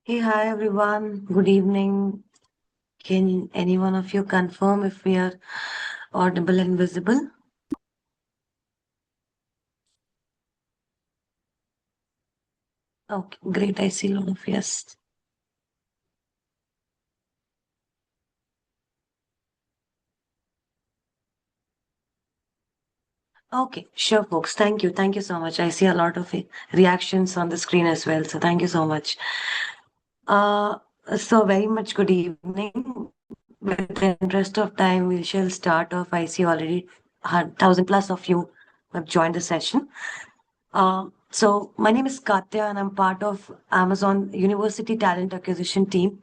Hey, hi everyone. Good evening. Can any one of you confirm if we are audible and visible? Okay, great. I see a lot of yes. Okay, sure, folks. Thank you. Thank you so much. I see a lot of reactions on the screen as well. So thank you so much. Uh, so very much good evening. With the interest of time, we shall start off. I see already 1,000 plus of you have joined the session. So my name is Katya and I'm part of Amazon University Talent Acquisition team.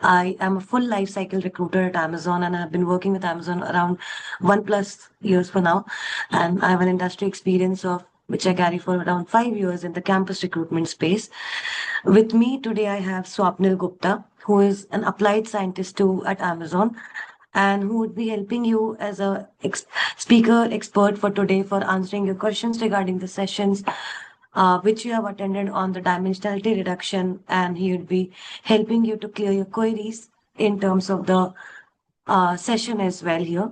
I am a full life cycle recruiter at Amazon and I've been working with Amazon around 1+ years for now. And I have an industry experience of which I carry for around 5 years in the campus recruitment space. With me today, I have Swapnil Gupta, who is an applied scientist too at Amazon and who would be helping you as a speaker expert for today for answering your questions regarding the sessions which you have attended on the dimensionality reduction, and he would be helping you to clear your queries in terms of the session as well here.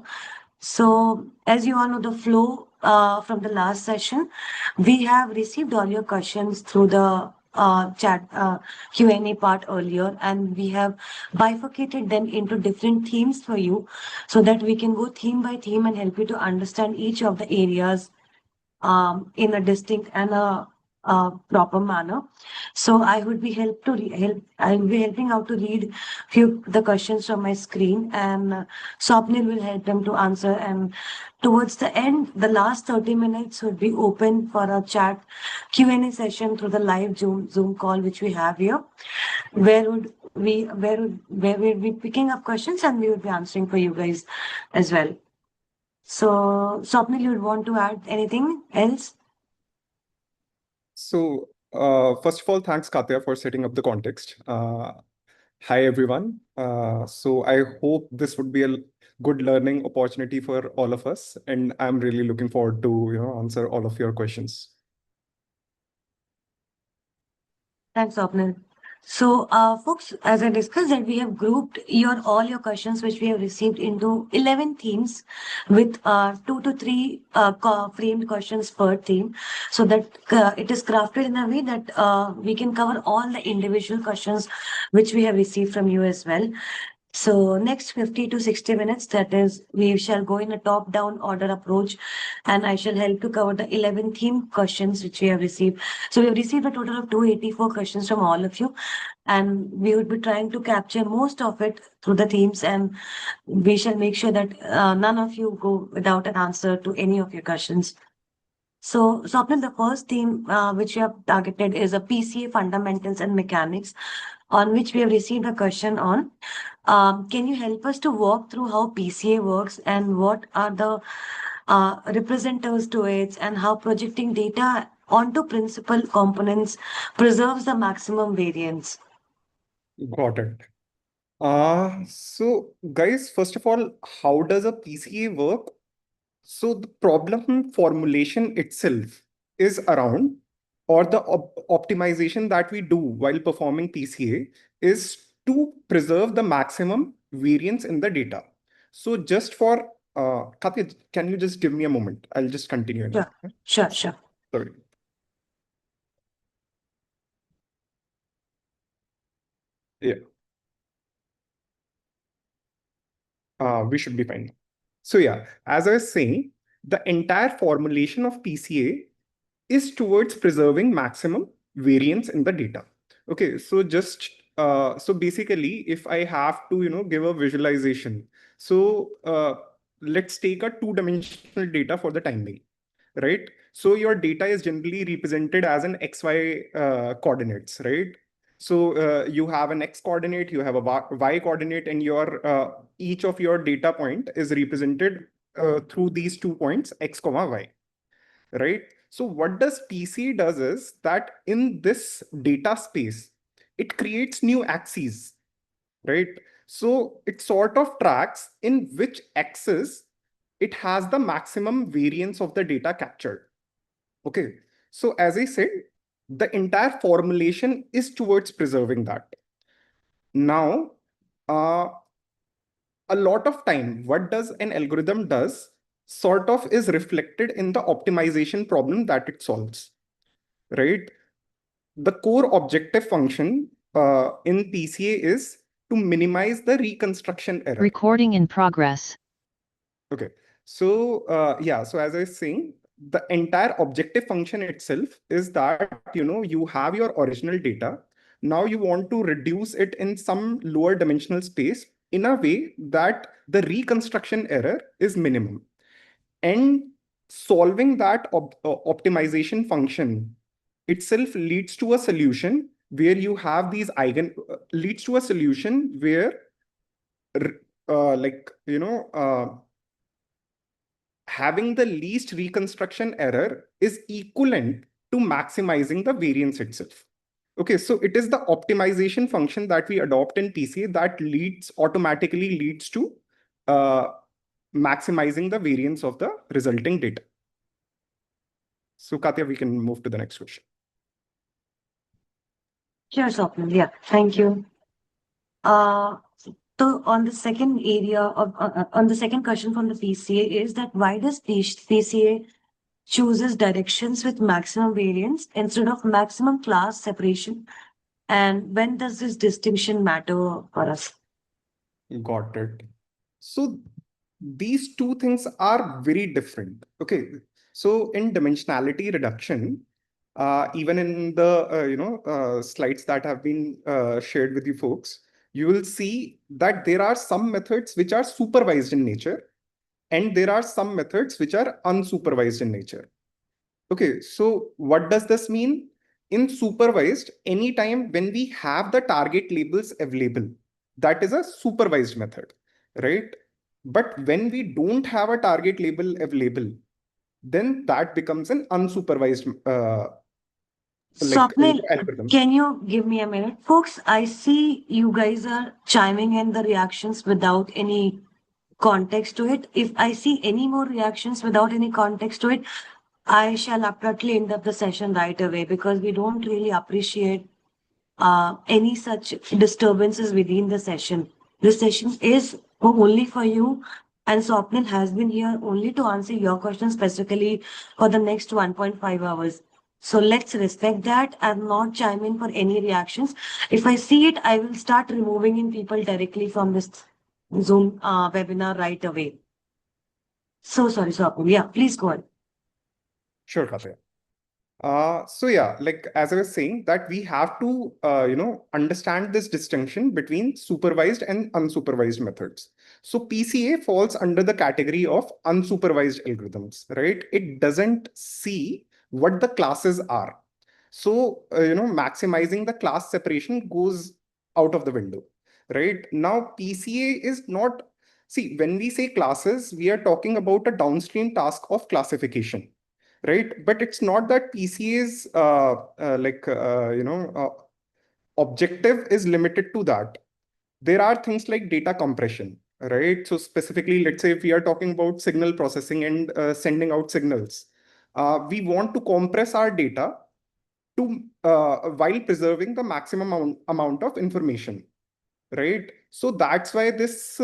So, as you all know, the flow from the last session, we have received all your questions through the chat Q&A part earlier, and we have bifurcated them into different themes for you so that we can go theme by theme and help you to understand each of the areas in a distinct and a proper manner. So I would be help. I will be helping out to read few the questions from my screen, and Swapnil will help them to answer. And towards the end, the last 30 minutes would be open for a chat Q&A session through the live Zoom call which we have here, where we'd be picking up questions and we would be answering for you guys as well. So, Swapnil, you would want to add anything else? So, first of all, thanks, Katya, for setting up the context. Hi, everyone. So I hope this would be a good learning opportunity for all of us, and I'm really looking forward to answer all of your questions. Thanks, Swapnil. So, folks, as I discussed, that we have grouped all your questions which we have received into 11 themes with 2 to 3 framed questions per theme, so that it is crafted in a way that we can cover all the individual questions which we have received from you as well. So next 50 to 60 minutes, that is, we shall go in a top-down order approach, and I shall help to cover the 11 theme questions which we have received. So we have received a total of 284 questions from all of you, and we would be trying to capture most of it through the themes, and we shall make sure that none of you go without an answer to any of your questions. So, Swapnil, the first theme which you have targeted is a PCA fundamentals and mechanics, on which we have received a question on. Can you help us to walk through how PCA works and what are the representatives to it, and how projecting data onto principal components preserves the maximum variance? Got it. So guys, first of all, how does a PCA work? So the problem formulation itself is around, or the optimization that we do while performing PCA is to preserve the maximum variance in the data. So just for, Katya, can you just give me a moment? I'll just continue in Sure, that. sure. Sorry. Yeah, we should be fine. So yeah, as I was saying, the entire formulation of PCA is towards preserving maximum variance in the data. Okay, so just so basically, if I have to give a visualization, so let's take a two-dimensional data for the time being, right? So your data is generally represented as an XY coordinates, right? So you have an X coordinate, you have a Y coordinate, and your each of your data point is represented through these 2 points, X, Y, right? So what does PC does is that in this data space, it creates new axes, right? So it sort of tracks in which axis it has the maximum variance of the data captured. Okay. So as I said, the entire formulation is towards preserving that. Now, a lot of time, what does an algorithm does sort of is reflected in the optimization problem that it solves, right? The core objective function in PCA is to minimize the reconstruction error. Recording in progress. Okay. So, yeah, so as I was saying, the entire objective function itself is that, you have your original data. Now you want to reduce it in some lower dimensional space in a way that the reconstruction error is minimum. And solving that optimization function itself leads to a solution where you have these leads to a solution where, like, having the least reconstruction error is equivalent to maximizing the variance itself. Okay, so it is the optimization function that we adopt in PCA that automatically leads to maximizing the variance of the resulting data. So Katya, we can move to the next question. Sure, Swapnil. Yeah, thank you. So on the second area of on the second question from the PCA is that why does PCA chooses directions with maximum variance instead of maximum class separation? And when does this distinction matter for us? Got it. So these two things are very different. Okay. So in dimensionality reduction, even in the slides that have been shared with you folks, you will see that there are some methods which are supervised in nature, and there are some methods which are unsupervised in nature. Okay, so what does this mean? In supervised, anytime when we have the target labels available, that is a supervised method, right? But when we don't have a target label available, then that becomes an unsupervised Swapnil, algorithm. can you give me a minute? Folks, I see you guys are chiming in the reactions without any context to it. If I see any more reactions without any context to it, I shall abruptly end up the session right away because we don't really appreciate any such disturbances within the session. The session is only for you, and Swapnil has been here only to answer your questions specifically for the next 1.5 hours. So let's respect that and not chime in for any reactions. If I see it, I will start removing in people directly from this Zoom webinar right away. So sorry, Swapnil. Yeah, please go on. Sure, Katya. So yeah, like as I was saying, that we have to understand this distinction between supervised and unsupervised methods. So PCA falls under the category of unsupervised algorithms, right? It doesn't see what the classes are. So maximizing the class separation goes out of the window, right? Now PCA is not, see, when we say classes, we are talking about a downstream task of classification, right? But it's not that PCA's objective is limited to that. There are things like data compression, right? So specifically, let's say if we are talking about signal processing and sending out signals, we want to compress our data to while preserving the maximum amount of information, right? So that's why this,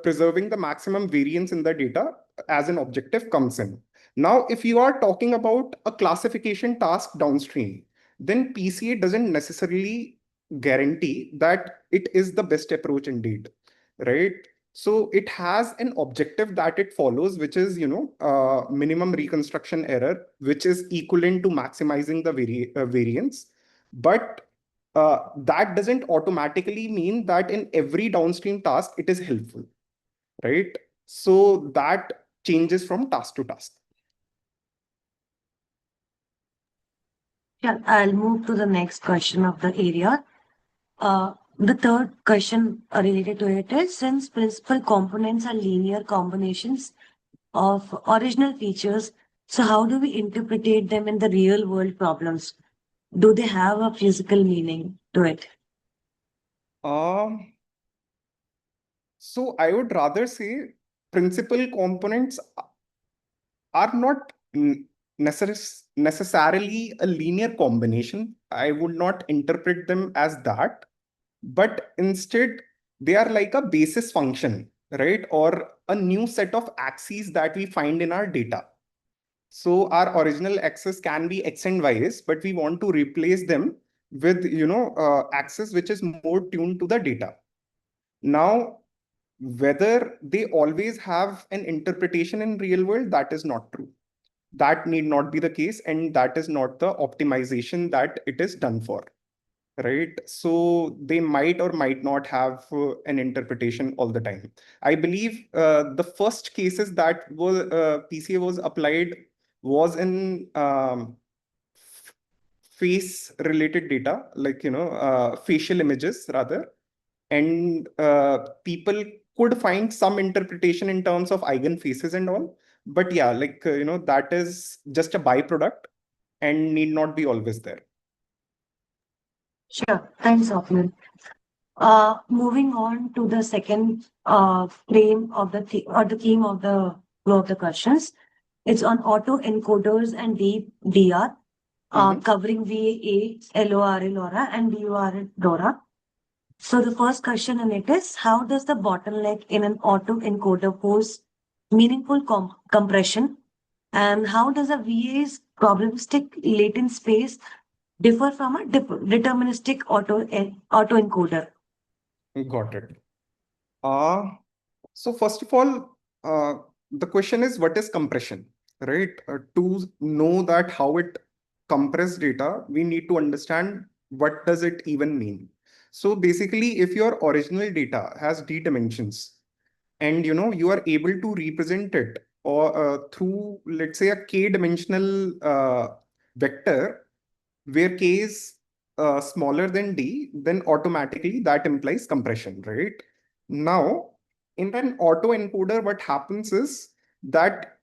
preserving the maximum variance in the data as an objective comes in. Now, if you are talking about a classification task downstream, then PCA doesn't necessarily guarantee that it is the best approach indeed, right? So it has an objective that it follows, which is, minimum reconstruction error, which is equivalent to maximizing the variance. But that doesn't automatically mean that in every downstream task it is helpful, right? So that changes from task to task. Yeah, I'll move to the next question of the area. The third question related to it is, since principal components are linear combinations of original features, so how do we interpret them in the real world problems? Do they have a physical meaning to it? So I would rather say principal components are not necessarily a linear combination. I would not interpret them as that, but instead they are like a basis function, right? Or a new set of axes that we find in our data. So our original axis can be x and y's, but we want to replace them with, axis which is more tuned to the data. Now, whether they always have an interpretation in real world, that is not true. That need not be the case, and that is not the optimization that it is done for, right? So they might or might not have an interpretation all the time. I believe the first cases that PCA was applied was in face related data, like, facial images rather. And people could find some interpretation in terms of eigen faces and all. But yeah, like, that is just a byproduct and need not be always there. Sure. Thanks, Swapnil. Moving on to the second frame of the theme of the flow of the questions. It's on autoencoders and DDR, covering VAA, LoRA, LoRA, and DoRA, DoRA. So the first question in it is, how does the bottleneck in an autoencoder pose meaningful compression? And how does a VA's probabilistic latent space differ from a deterministic autoencoder? Got it. So first of all, the question is, what is compression, right? To know that how it compress data, we need to understand what does it even mean. So basically, if your original data has d dimensions, and you are able to represent it or through, let's say, a k-dimensional vector, where k is smaller than d, then automatically that implies compression, right? Now, in an autoencoder, what happens is that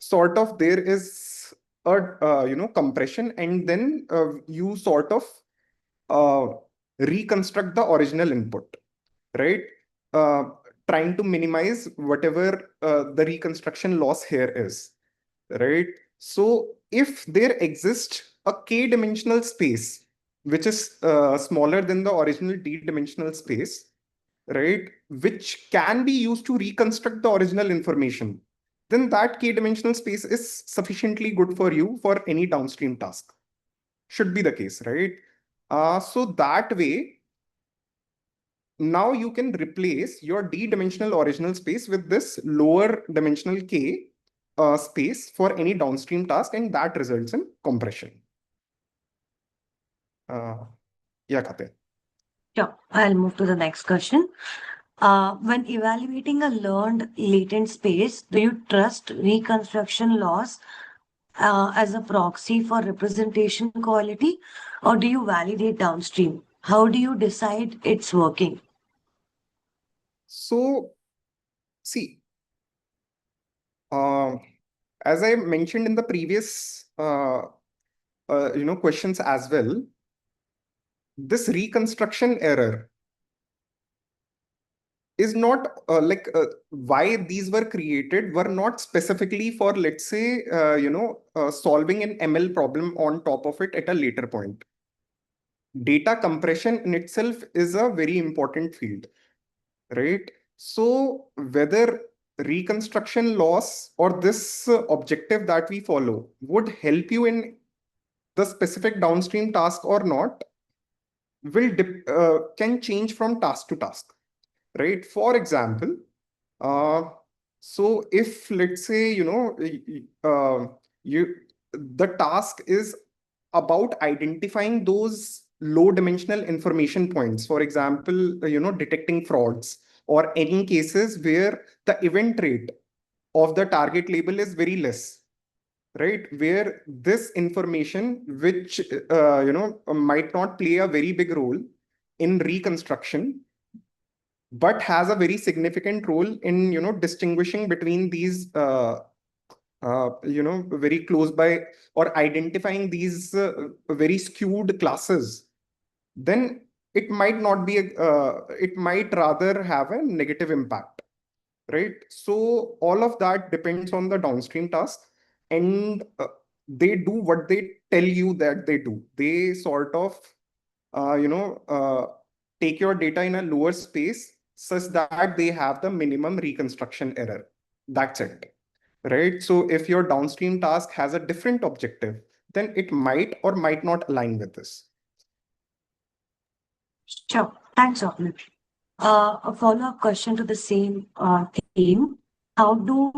sort of there is a compression, and then you sort of uh, reconstruct the original input, right? Uh, Trying to minimize whatever the reconstruction loss here is, right? So if there exists a k-dimensional space, which is smaller than the original d-dimensional space, right, which can be used to reconstruct the original information, then that k-dimensional space is sufficiently good for you for any downstream task. Should be the case, right? So that way, now you can replace your d-dimensional original space with this lower dimensional k space for any downstream task, and that results in compression. Yeah, Kate. Sure. I'll move to the next question. When evaluating a learned latent space, do you trust reconstruction loss as a proxy for representation quality, or do you validate downstream? How do you decide it's working? So, see, as I mentioned in the previous questions as well, this reconstruction error is not why these were created were not specifically for, let's say, solving an ML problem on top of it at a later point. Data compression in itself is a very important field, right? So whether reconstruction loss or this objective that we follow would help you in the specific downstream task or not will can change from task to task, right? For example, so if, let's say, you the task is about identifying those low dimensional information points, for example, detecting frauds or any cases where the event rate of the target label is very less, right? Where this information, which might not play a very big role in reconstruction, but has a very significant role in distinguishing between these very close by, or identifying these very skewed classes, then it might not be it might rather have a negative impact, right? So all of that depends on the downstream task. And they do what they tell you that they do. They sort of, take your data in a lower space such that they have the minimum reconstruction error. That's it, right? So if your downstream task has a different objective, then it might or might not align with this. Sure. Thanks, Swapnil. A follow-up question to the same theme. How do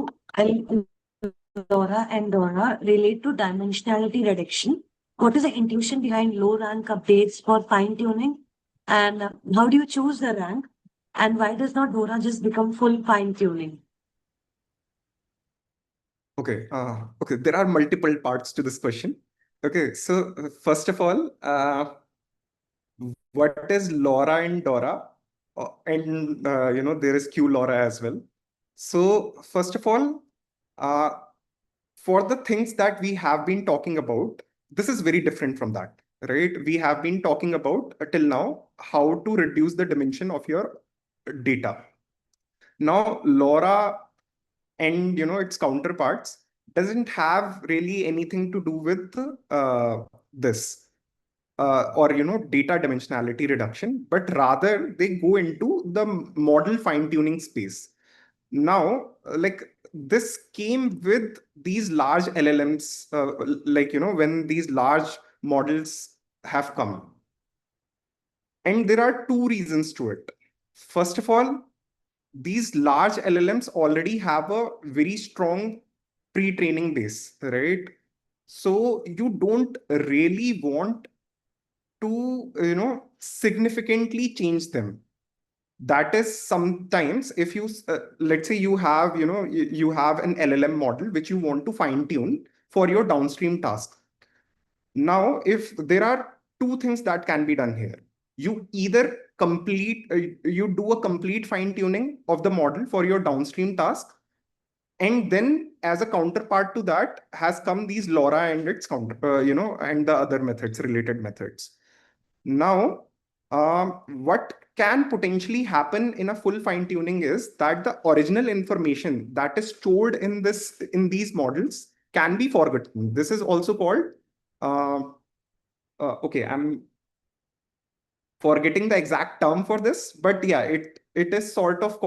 LoRa and DoRA relate to dimensionality reduction? What is the intuition behind low rank updates for fine-tuning? And how do you choose the rank? And why does not DoRA just become full fine-tuning? Okay, there are multiple parts to this question. Okay, so first of all, what is LoRa and DoRA? And there is QLoRa as well. So first of all, uh, for the things that we have been talking about, this is very different from that, right? We have been talking about till now how to reduce the dimension of your data. Now, LoRa and its counterparts doesn't have really anything to do with this or data dimensionality reduction, but rather they go into the model fine-tuning space. Now, like this came with these large LLMs, when these large models have come. And there are two reasons to it. First of all, these large LLMs already have a very strong pre-training base, right? So you don't really want to, significantly change them. That is sometimes if you, let's say you have, you have an LLM model which you want to fine tune for your downstream task. Now, if there are two things that can be done here, you either you do a complete fine tuning of the model for your downstream task, and then as a counterpart to that has come these LoRa and its counter, and the other methods, related methods. Now, what can potentially happen in a full fine tuning is that the original information that is stored in these models can be forgotten. This is also called uh, okay, I'm forgetting the exact term for this, but yeah, it is sort of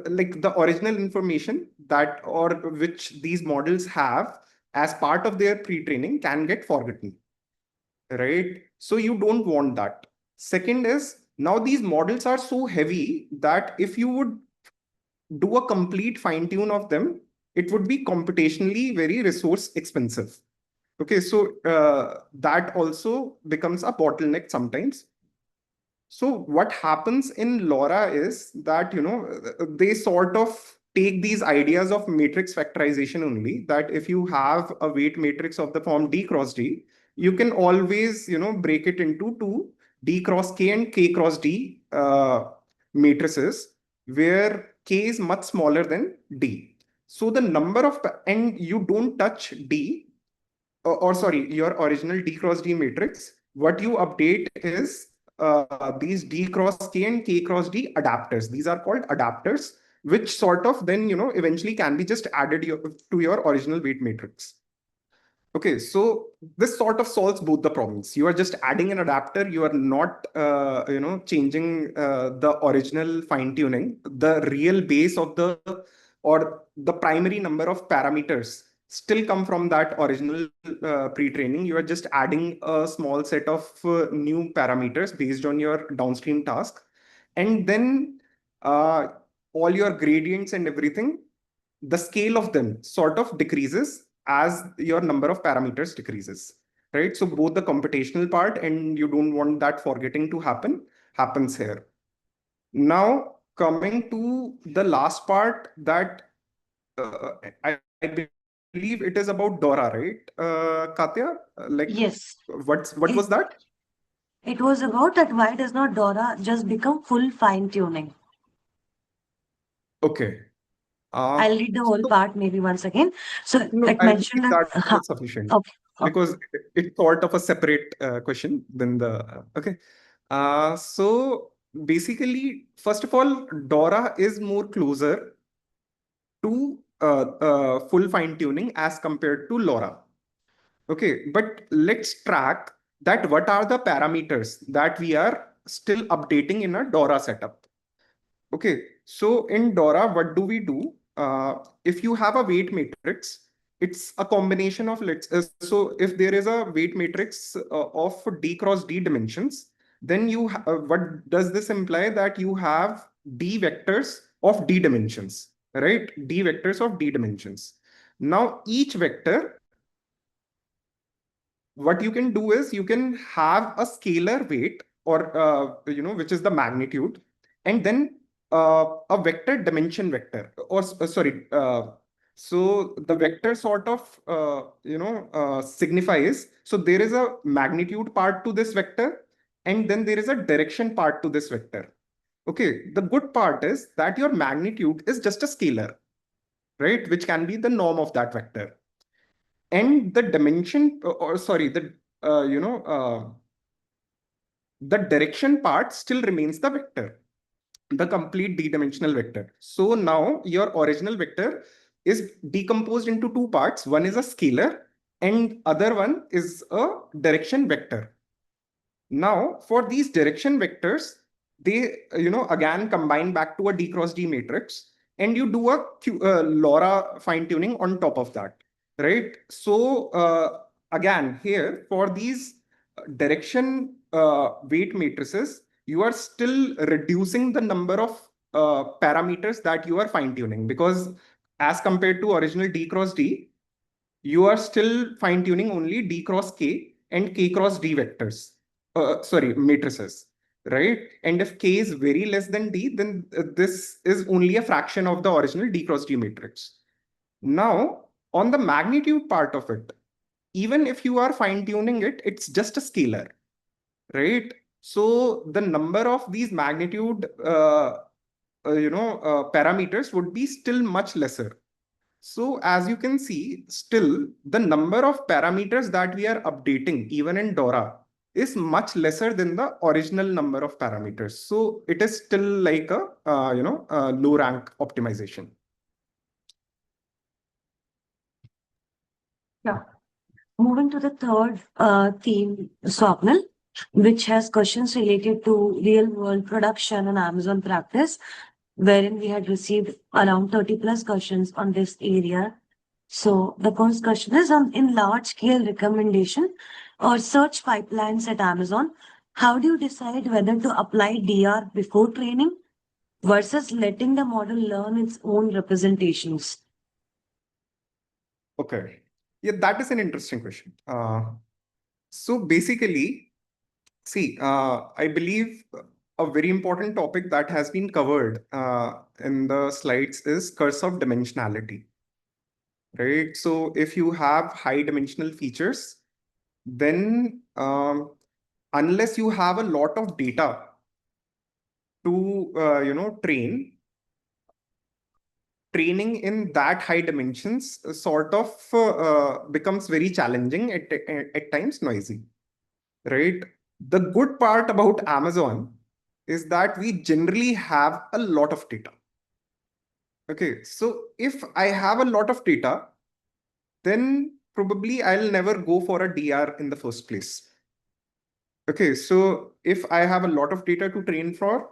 like the original information that or which these models have as part of their pre-training can get forgotten, right? So you don't want that. Second is, now these models are so heavy that if you would do a complete fine tune of them, it would be computationally very resource expensive. Okay, so that also becomes a bottleneck sometimes. So what happens in LoRa is that, they sort of take these ideas of matrix factorization only, that if you have a weight matrix of the form D cross D, you can always, break it into two D cross K and K cross D matrices, where K is much smaller than D. So the number of, and you don't touch D, or sorry, your original D cross D matrix. What you update is these D cross K and K cross D adapters. These are called adapters, which sort of then, eventually can be just added to your original weight matrix. Okay, so this sort of solves both the problems. You are just adding an adapter. You are not, changing the original fine tuning. The real base of or the primary number of parameters still come from that original pre-training. You are just adding a small set of new parameters based on your downstream task. And then uh, all your gradients and everything, the scale of them sort of decreases as your number of parameters decreases, right? So both the computational part, and you don't want that forgetting to happens here. Now, coming to the last part, that I believe it is about DoRA, right, Katya? Like, Yes. what It, was that? it was about that why does not DoRA just become full fine-tuning? Okay. I'll read the whole So part maybe once again. So no, it I mentioned believe that. that is sufficient Okay. Okay. because it's sort of a separate question than the okay. So basically, first of all, DoRA is more closer to full fine tuning as compared to LoRa. Okay, but let's track that what are the parameters that we are still updating in a DoRA setup. Okay, so in DoRA, what do we do? If you have a weight matrix, it's a combination of so if there is a weight matrix of D cross D dimensions, then what does this imply? That you have D vectors of D dimensions, right? D vectors of D dimensions. Now each vector, what you can do is you can have a scalar weight, or which is the magnitude, and then a vector dimension vector, or sorry, so the vector sort of signifies, so there is a magnitude part to this vector, and then there is a direction part to this vector. Okay, the good part is that your magnitude is just a scalar, right, which can be the norm of that vector, and the dimension, or sorry, the direction part still remains the vector, the complete d-dimensional vector. So now your original vector is decomposed into two parts. One is a scalar and other one is a direction vector. Now, for these direction vectors, they, again combine back to a D cross D matrix, and you do a LoRA fine tuning on top of that, right? So, again, here for these direction weight matrices, you are still reducing the number of parameters that you are fine tuning, because as compared to original D cross D, you are still fine tuning only D cross K and K cross D vectors, sorry, matrices, right? And if K is very less than D, then this is only a fraction of the original D cross D matrix. Now, on the magnitude part of it, even if you are fine tuning it, it's just a scalar, right? So the number of these magnitude, parameters would be still much lesser. So as you can see, still the number of parameters that we are updating even in DoRA is much lesser than the original number of parameters. So it is still like a low rank optimization. Yeah. Moving to the third theme, Swapnil, which has questions related to real world production and Amazon practice, wherein we had received around 30 plus questions on this area. So the first question is on in large scale recommendation or search pipelines at Amazon, how do you decide whether to apply DR before training versus letting the model learn its own representations? Okay. Yeah, that is an interesting question. So basically, see, I believe a very important topic that has been covered in the slides is curse of dimensionality, right? So if you have high dimensional features, then unless you have a lot of data to training in that high dimensions sort of becomes very challenging, at times noisy, right? The good part about Amazon is that we generally have a lot of data. Okay, so if I have a lot of data, then probably I'll never go for a DR in the first place. Okay, so if I have a lot of data to train for,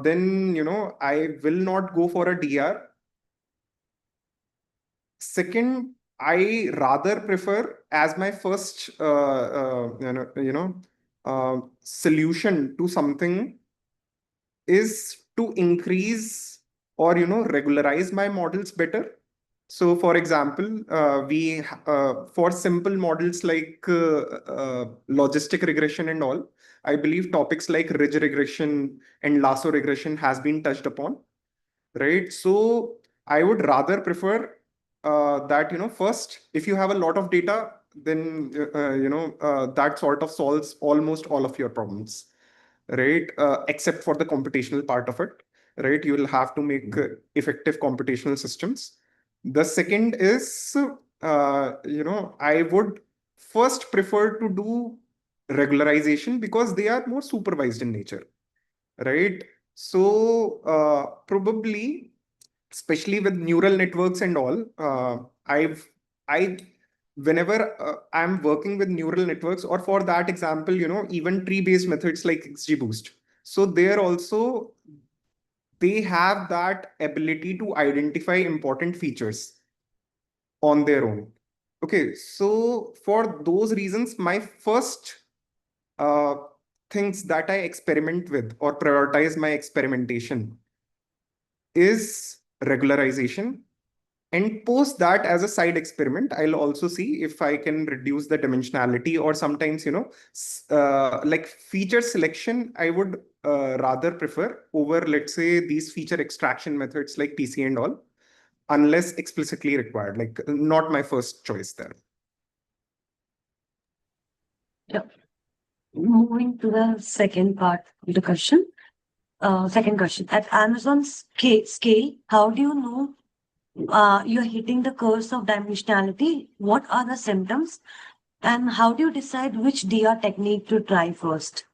then I will not go for a DR. Second, I rather prefer as my first solution to something is to increase or regularize my models better. So for example, we for simple models like logistic regression and all, I believe topics like ridge regression and lasso regression has been touched upon, right? So I would rather prefer that first, if you have a lot of data, then that sort of solves almost all of your problems, right? Except for the computational part of it, right? You will have to make effective computational systems. The second is, I would first prefer to do regularization because they are more supervised in nature, right? So probably, especially with neural networks and all, I whenever I'm working with neural networks, or for that example, even tree-based methods like XGBoost. So there also, they have that ability to identify important features on their own. Okay, so for those reasons, my first uh, things that I experiment with or prioritize my experimentation is regularization. And post that, as a side experiment, I'll also see if I can reduce the dimensionality, or sometimes, like feature selection, I would rather prefer over, let's say, these feature extraction methods like PCA and all, unless explicitly required, like not my first choice there. Yeah. Moving to the second part of the question. Second question. At Amazon's scale, how do you know you're hitting the curse of dimensionality? What are the symptoms? And how do you decide which DR technique to try first?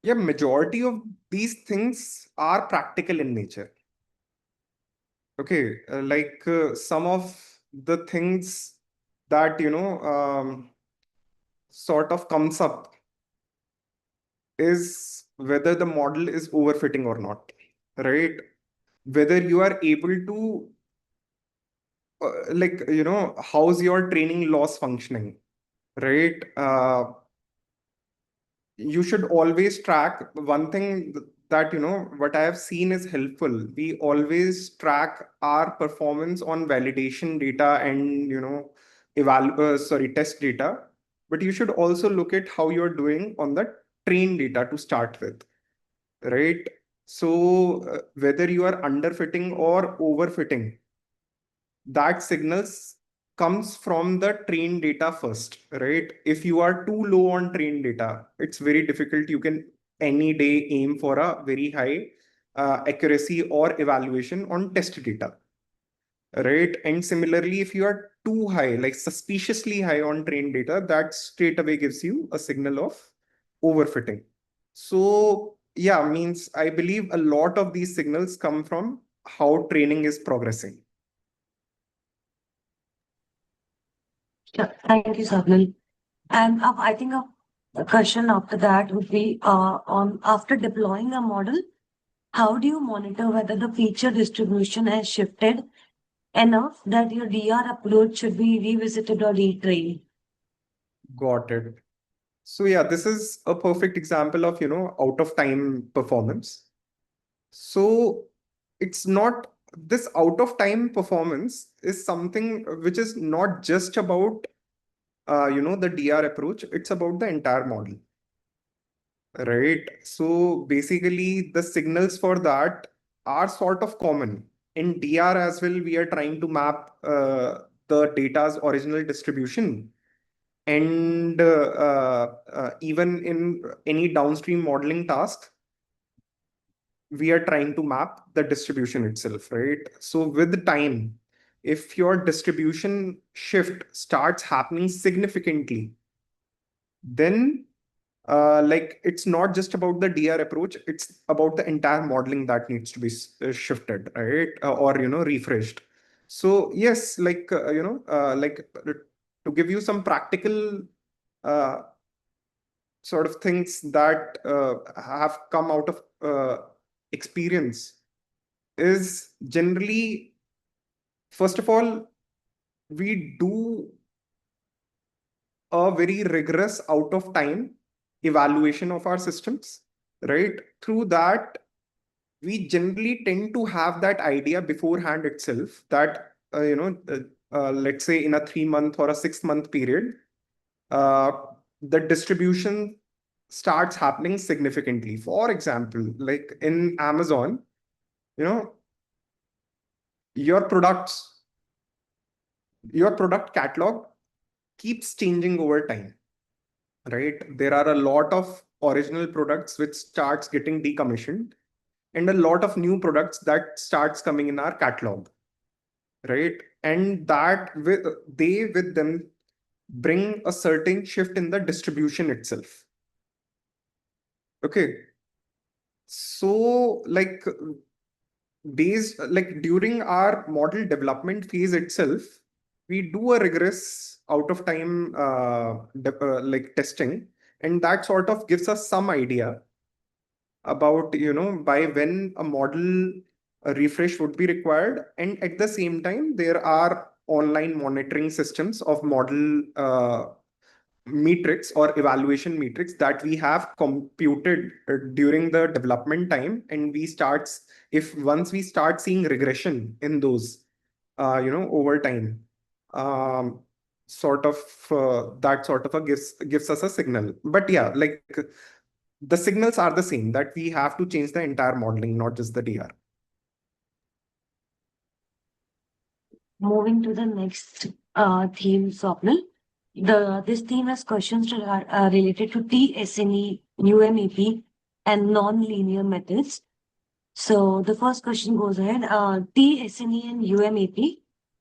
Yeah, majority of these things are practical in nature. Okay, some of the things that, sort of comes up is whether the model is overfitting or not, right? Whether you are able to, how's your training loss functioning, right? You should always track one thing that, what I have seen is helpful. We always track our performance on validation data and, test data. But you should also look at how you're doing on the train data to start with, right? So whether you are underfitting or overfitting, that signals comes from the trained data first, right? If you are too low on trained data, it's very difficult. You can any day aim for a very high accuracy or evaluation on test data, right? And similarly, if you are too high, like suspiciously high on trained data, that straight away gives you a signal of overfitting. So yeah, means I believe a lot of these signals come from how training is progressing. Yeah, thank you, Sabnil. And I think a question after that would be on after deploying a model, how do you monitor whether the feature distribution has shifted enough that your DR approach should be revisited or retrained? Got it. So yeah, this is a perfect example of, out of time performance. So it's not, this out of time performance is something which is not just about, the DR approach, it's about the entire model, right? So basically the signals for that are sort of common. In DR as well, we are trying to map the data's original distribution. And even in any downstream modeling task, we are trying to map the distribution itself, right? So with time, if your distribution shift starts happening significantly, then like it's not just about the DR approach, it's about the entire modeling that needs to be shifted, right? Or, refreshed. So yes, to give you some practical uh, sort of things that have come out of experience is generally, first of all, we do a very rigorous out of time evaluation of our systems, right? Through that, we generally tend to have that idea beforehand itself that, let's say in a 3 month or a 6 month period, uh, the distribution starts happening significantly. For example, like in Amazon, you know, your products, your product catalog keeps changing over time, right? There are a lot of original products which starts getting decommissioned and a lot of new products that starts coming in our catalog, right? And that they with them bring a certain shift in the distribution itself. Okay. So like based like during our model development phase itself, we do a rigorous out of time like testing, and that sort of gives us some idea about by when a model refresh would be required. And at the same time, there are online monitoring systems of model metrics or evaluation metrics that we have computed during the development time, and we starts if once we start seeing regression in those over time, um sort of that sort of a gives us a signal. But yeah, like the signals are the same, that we have to change the entire modeling, not just the DR. Moving to the next theme, Swapnil. This theme has questions related to t-SNE, UMAP, and non-linear methods. So the first question goes ahead. t-SNE and UMAP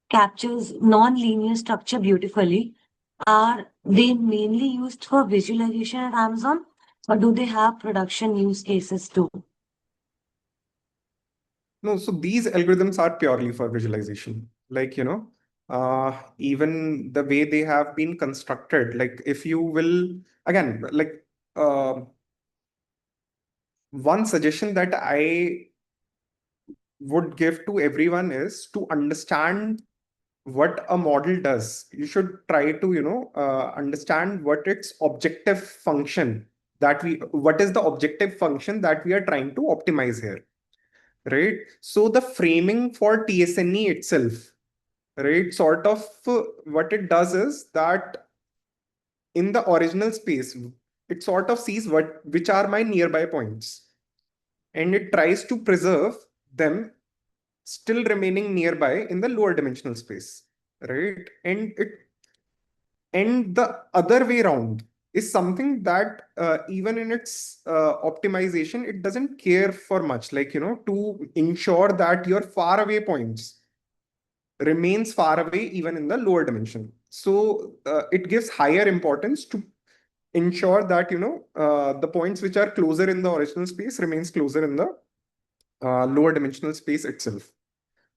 captures non-linear structure beautifully. Are they mainly used for visualization at Amazon, or do they have production use cases too? No, so these algorithms are purely for visualization. Like, even the way they have been constructed, like if you will, again, like one suggestion that I would give to everyone is to understand what a model does. You should try to, understand what its objective function what is the objective function that we are trying to optimize here, right? So the framing for t-SNE itself, right, sort of what it does is that in the original space, it sort of sees which are my nearby points, and it tries to preserve them still remaining nearby in the lower dimensional space, right? And the other way around is something that even in its optimization, it doesn't care for much, like to ensure that your far away points remains far away even in the lower dimension. So it gives higher importance to ensure that the points which are closer in the original space remains closer in the lower dimensional space itself.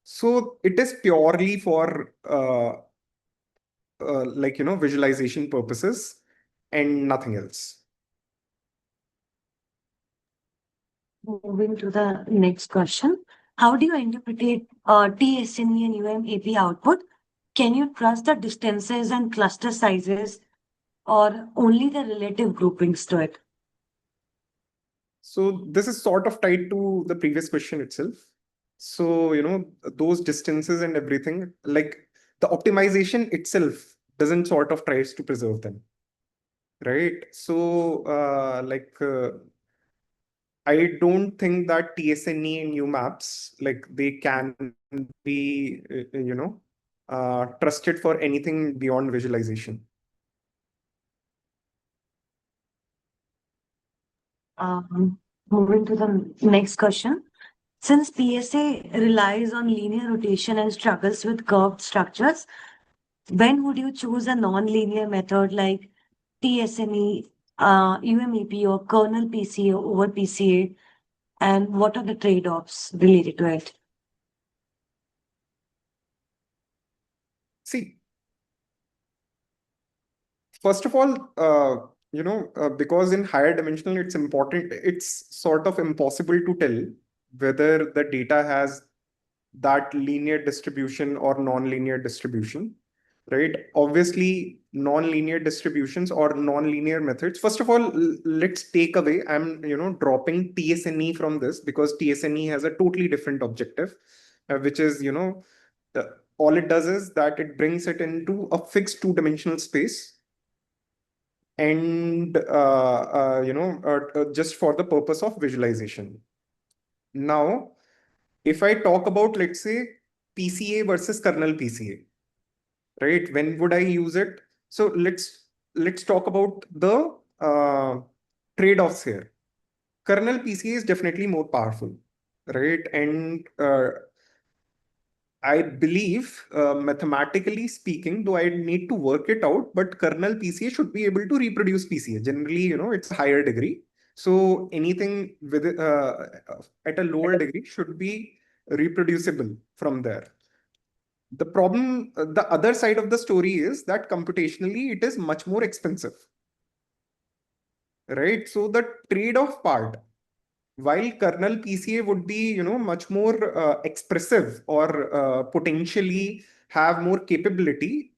So it is purely for like visualization purposes and nothing else. Moving to the next question. How do you interpret t-SNE and UMAP output? Can you trust the distances and cluster sizes or only the relative groupings to it? So this is sort of tied to the previous question itself. So, those distances and everything, like the optimization itself doesn't sort of tries to preserve them, right? So, I don't think that t-SNE and UMAPs, like they can be, trusted for anything beyond visualization. Moving to the next question. Since PSA relies on linear rotation and struggles with curved structures, when would you choose a non-linear method like t-SNE, UMAP, or kernel PCA over PCA? And what are the trade-offs related to it? See, first of all, because in higher dimensional, it's sort of impossible to tell whether the data has that linear distribution or non-linear distribution, right? Obviously, non-linear distributions or non-linear methods. First of all, let's take away, I'm, dropping t-SNE from this because t-SNE has a totally different objective, which is, uh, all it does is that it brings it into a fixed two-dimensional space, and just for the purpose of visualization. Now, if I talk about, let's say, PCA versus kernel PCA, right? When would I use it? So let's talk about the trade-offs here. Kernel PCA is definitely more powerful, right? And I believe, mathematically speaking, though I need to work it out, but kernel PCA should be able to reproduce PCA. Generally, it's a higher degree. So anything with at a lower degree should be reproducible from there. The problem, the other side of the story is that computationally it is much more expensive, right? So the trade-off part, while kernel PCA would be, much more expressive or potentially have more capability,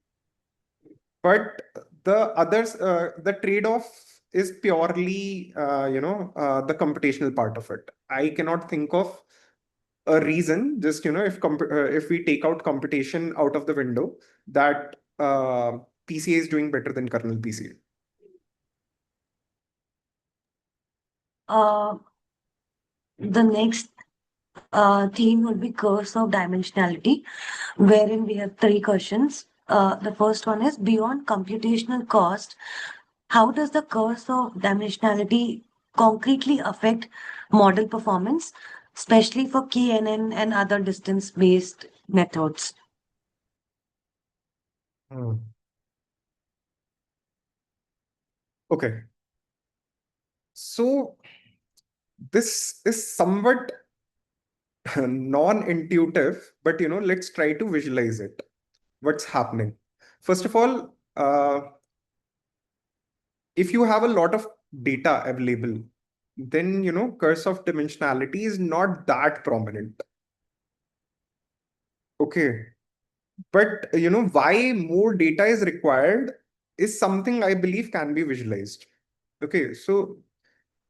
but the others, the trade-off is purely, the computational part of it. I cannot think of a reason, just, if we take out computation out of the window, that PCA is doing better than kernel PCA. The next theme would be Curse of Dimensionality, wherein we have three questions. The first one is, beyond computational cost, how does the Curse of Dimensionality concretely affect model performance, especially for KNN and other distance-based methods? Okay. So this is somewhat non-intuitive, but let's try to visualize it. What's happening? First of all, if you have a lot of data available, then curse of dimensionality is not that prominent. Okay. But why more data is required is something I believe can be visualized. Okay, so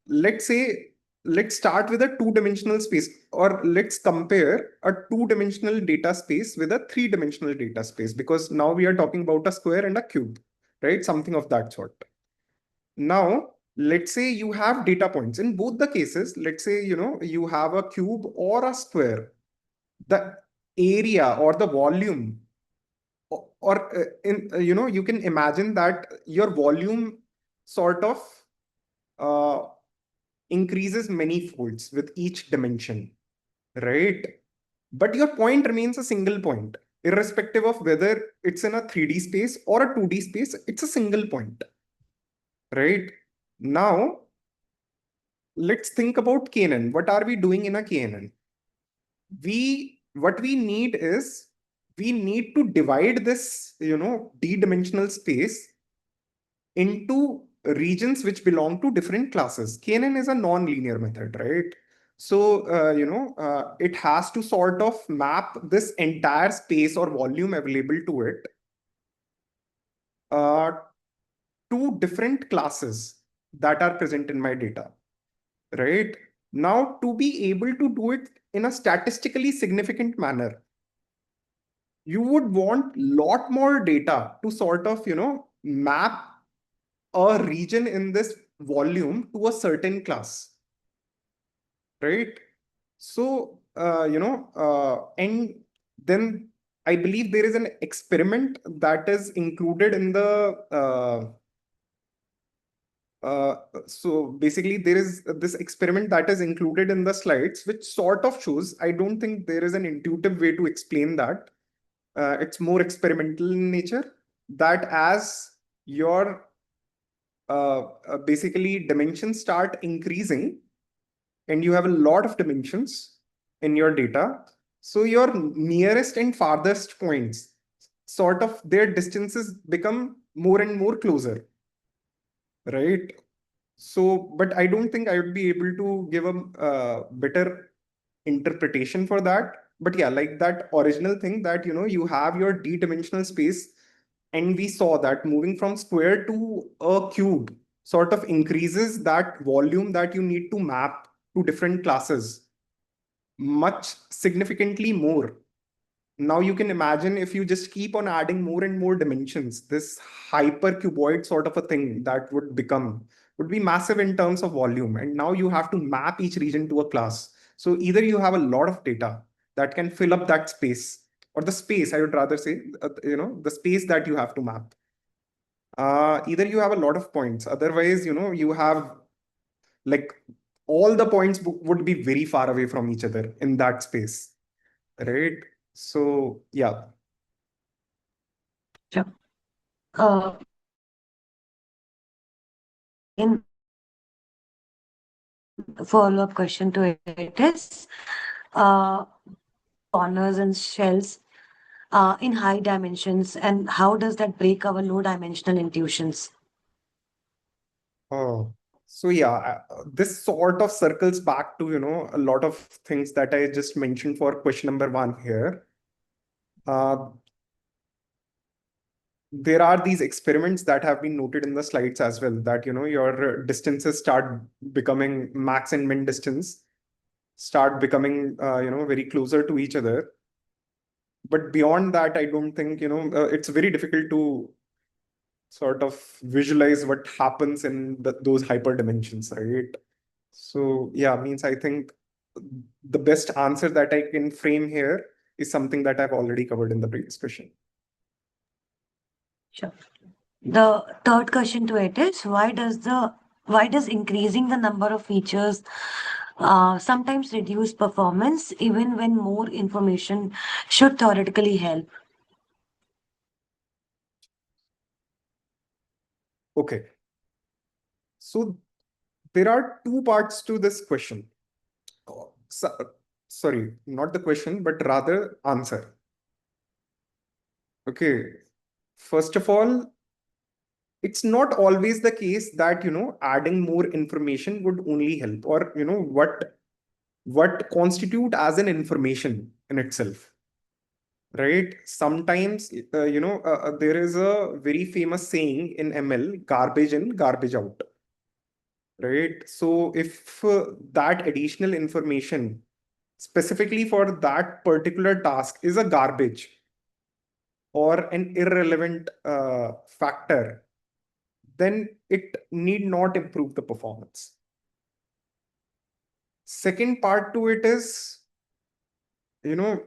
let's say, let's start with a two-dimensional space, or let's compare a two-dimensional data space with a three-dimensional data space, because now we are talking about a square and a cube, right? Something of that sort. Now, let's say you have data points. In both the cases, let's say, you have a cube or a square. The area or the volume, or you can imagine that your volume sort of uh, increases many folds with each dimension, right? But your point remains a single point, irrespective of whether it's in a 3D space or a 2D space. It's a single point, right? Now, let's think about KNN. What are we doing in a KNN? What we need is, we need to divide this, d-dimensional space into regions which belong to different classes. KNN is a non-linear method, right? So, it has to sort of map this entire space or volume available to it uh, to different classes that are present in my data, right? Now, to be able to do it in a statistically significant manner, you would want lot more data to sort of, map a region in this volume to a certain class, right? So, and then I believe there is an experiment that is included in the, so basically there is this experiment that is included in the slides, which sort of shows, I don't think there is an intuitive way to explain that. It's more experimental in nature, that as your basically dimensions start increasing and you have a lot of dimensions in your data, so your nearest and farthest points, sort of their distances become more and more closer, right? So, but I don't think I would be able to give a better interpretation for that. But yeah, like that original thing that, you have your d-dimensional space, and we saw that moving from square to a cube sort of increases that volume that you need to map to different classes much significantly more. Now you can imagine, if you just keep on adding more and more dimensions, this hypercuboid sort of a thing that would be massive in terms of volume. And now you have to map each region to a class. So either you have a lot of data that can fill up that space, or the space, I would rather say, the space that you have to map. Either you have a lot of points, otherwise, you have like all the points would be very far away from each other in that space, right? So yeah. Sure. In follow-up question to it is, corners and shells in high dimensions, and how does that break our low dimensional intuitions? Oh, so yeah, this sort of circles back to, a lot of things that I just mentioned for question number 1 here. There are these experiments that have been noted in the slides as well, that, your distances start becoming max and min distance, start becoming, very closer to each other. But beyond that, I don't think, it's very difficult to sort of visualize what happens in those hyperdimensions, right? So yeah, means I think the best answer that I can frame here is something that I've already covered in the previous question. Sure. The third question to it is, why does increasing the number of features sometimes reduce performance even when more information should theoretically help? Okay. So there are two parts to this question. Sorry, not the question, but rather answer. Okay. First of all, it's not always the case that, adding more information would only help, or, what constitute as an information in itself, right? Sometimes, there is a very famous saying in ML, garbage in, garbage out, right? So if that additional information specifically for that particular task is a garbage or an irrelevant factor, then it need not improve the performance. Second part to it is, you know,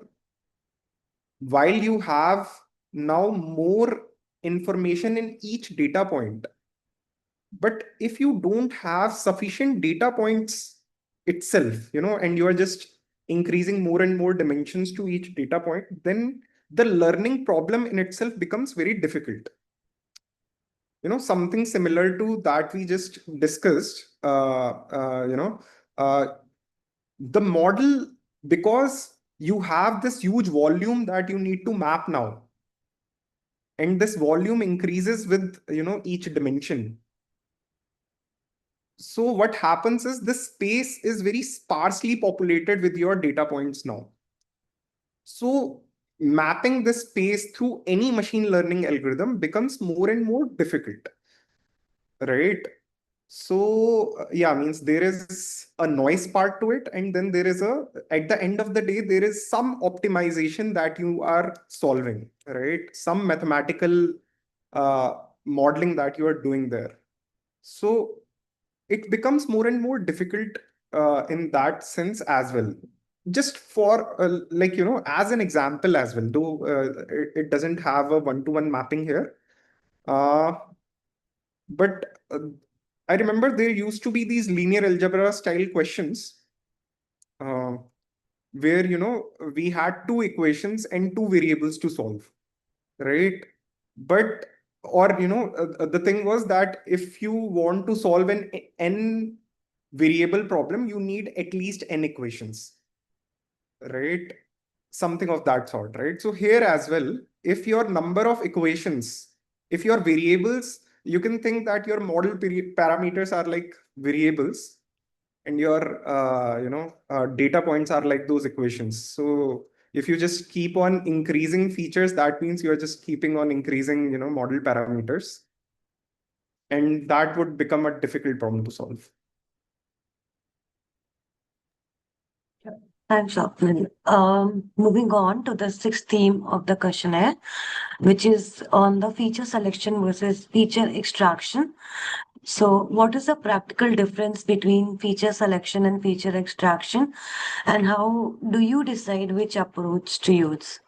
while you have now more information in each data point, but if you don't have sufficient data points itself, and you are just increasing more and more dimensions to each data point, then the learning problem in itself becomes very difficult. Something similar to that we just discussed, uh, the model, because you have this huge volume that you need to map now, and this volume increases with, each dimension. So what happens is this space is very sparsely populated with your data points now. So mapping this space through any machine learning algorithm becomes more and more difficult, right? So yeah, means there is a noise part to it, and then there is at the end of the day, there is some optimization that you are solving, right? Some mathematical uh, modeling that you are doing there. So it becomes more and more difficult in that sense as well. Just for as an example as well, though it doesn't have a one-to-one mapping here. Uh, but I remember there used to be these linear algebra style questions uh, where, we had two equations and two variables to solve, right? But, or, the thing was that if you want to solve an n variable problem, you need at least n equations, right? Something of that sort, right? So here as well, if your number of equations, if your variables, you can think that your model parameters are like variables, and your data points are like those equations. So if you just keep on increasing features, that means you're just keeping on increasing, model parameters, and that would become a difficult problem to solve. Thanks, Swapnil. Moving on to the sixth theme of the questionnaire, which is on the feature selection versus feature extraction. So, what is the practical difference between feature selection and feature extraction, and how do you decide which approach to use?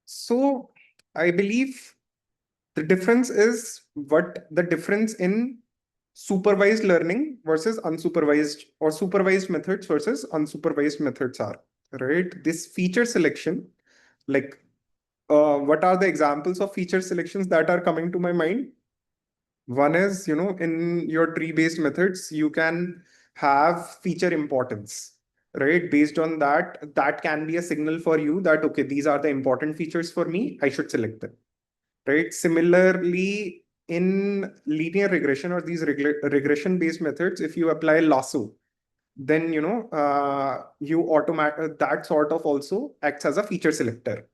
So I believe the difference is what the difference in supervised learning versus unsupervised, or supervised methods versus unsupervised methods are, right? This feature selection, like what are the examples of feature selections that are coming to my mind? One is, in your tree-based methods, you can have feature importance. right? Based on that, that can be a signal for you that, okay, these are the important features for me, I should select them, right? Similarly, in linear regression or these regression-based methods, if you apply lasso, then you automatic that sort of also acts as a feature selector,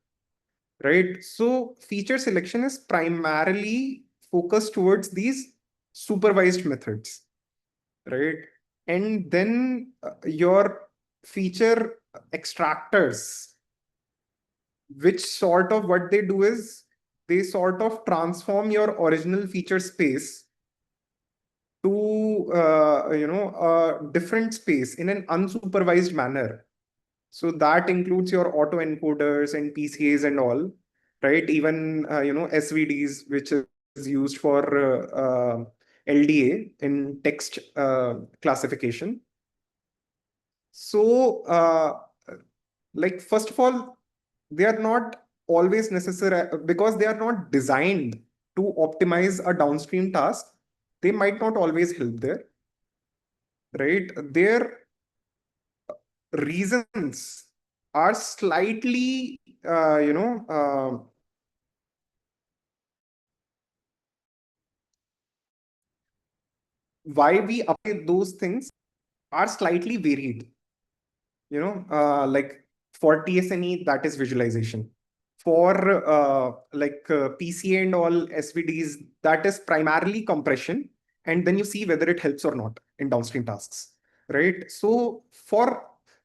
right? So feature selection is primarily focused towards these supervised methods, right? And then your feature extractors, which sort of what they do is they sort of transform your original feature space to a different space in an unsupervised manner. So that includes your autoencoders and PCAs and all, right? Even SVDs, which is used for LDA in text classification. So, like, first of all, they are not always necessary because they are not designed to optimize a downstream task. They might not always help there, right? Their reasons are slightly, why we apply those things are slightly varied. Like for t-SNE, that is visualization. For PCA and all SVDs, that is primarily compression, and then you see whether it helps or not in downstream tasks, right? So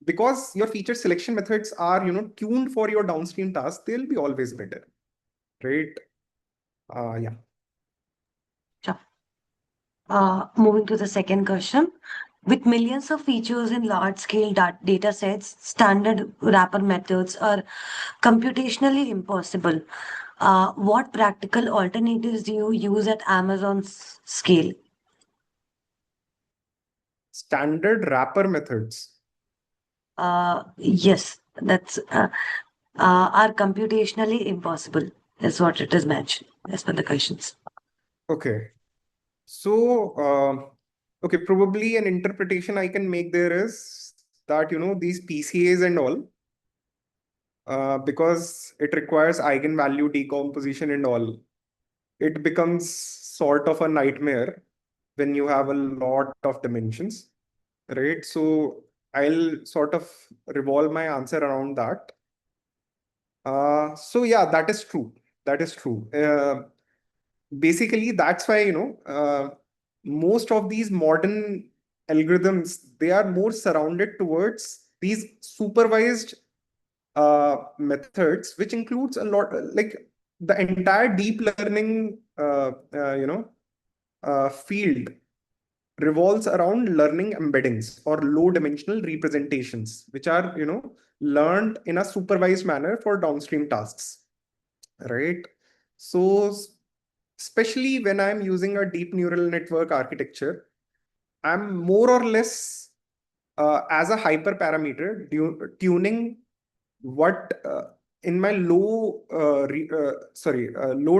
because your feature selection methods are tuned for your downstream tasks, they'll be always better, right? Yeah. Sure. Moving to the second question. With millions of features in large-scale data sets, standard wrapper methods are computationally impossible. What practical alternatives do you use at Amazon's scale? Standard wrapper methods. Yes, that's are computationally impossible, is what it is mentioned as per the questions. Okay. So, okay, probably an interpretation I can make there is that, these PCAs and all, because it requires eigenvalue decomposition and all, it becomes sort of a nightmare when you have a lot of dimensions, right? So I'll sort of revolve my answer around that. So yeah, that is true. That is true. Basically, that's why, most of these modern algorithms, they are more surrounded towards these supervised methods, which includes a lot, like the entire deep learning, field revolves around learning embeddings or low dimensional representations, which are, learned in a supervised manner for downstream tasks, right? So especially when I'm using a deep neural network architecture, I'm more or less as a hyperparameter tuning what in my low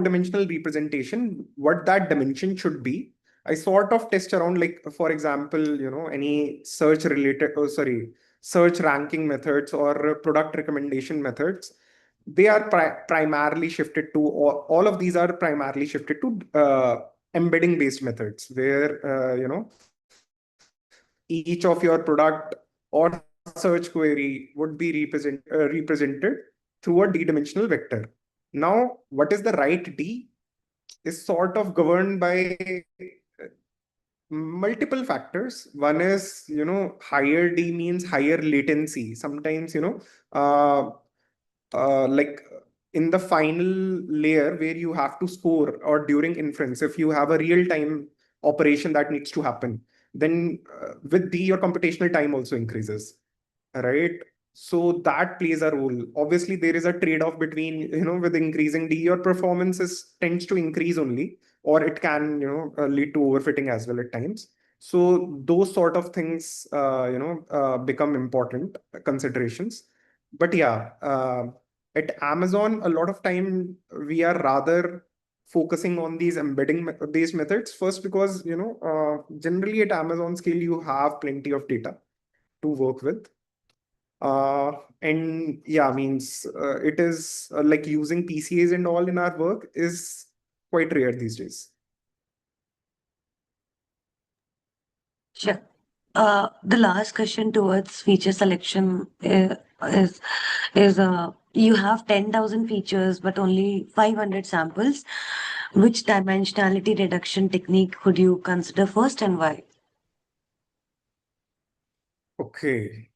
dimensional representation, what that dimension should be. I sort of test around, like, for example, any search related, search ranking methods or product recommendation methods. They are primarily shifted to, all of these are primarily shifted to embedding based methods, where each of your product or search query would be represented through a d-dimensional vector. Now, what is the right d is sort of governed by multiple factors. One is, higher d means higher latency. Sometimes, uh, like in the final layer where you have to score, or during inference, if you have a real-time operation that needs to happen, then with d, your computational time also increases, right? So that plays a role. Obviously, there is a trade-off between, with increasing D, your performances tends to increase only, or it can, lead to overfitting as well at times. So those sort of things, become important considerations. But yeah, at Amazon, a lot of time we are rather focusing on these embedding based methods first, because, generally at Amazon scale, you have plenty of data to work with. And yeah, means it is like using PCAs and all in our work is quite rare these days. Sure. The last question towards feature selection is you have 10,000 features but only 500 samples. Which dimensionality reduction technique would you consider first and why? Okay.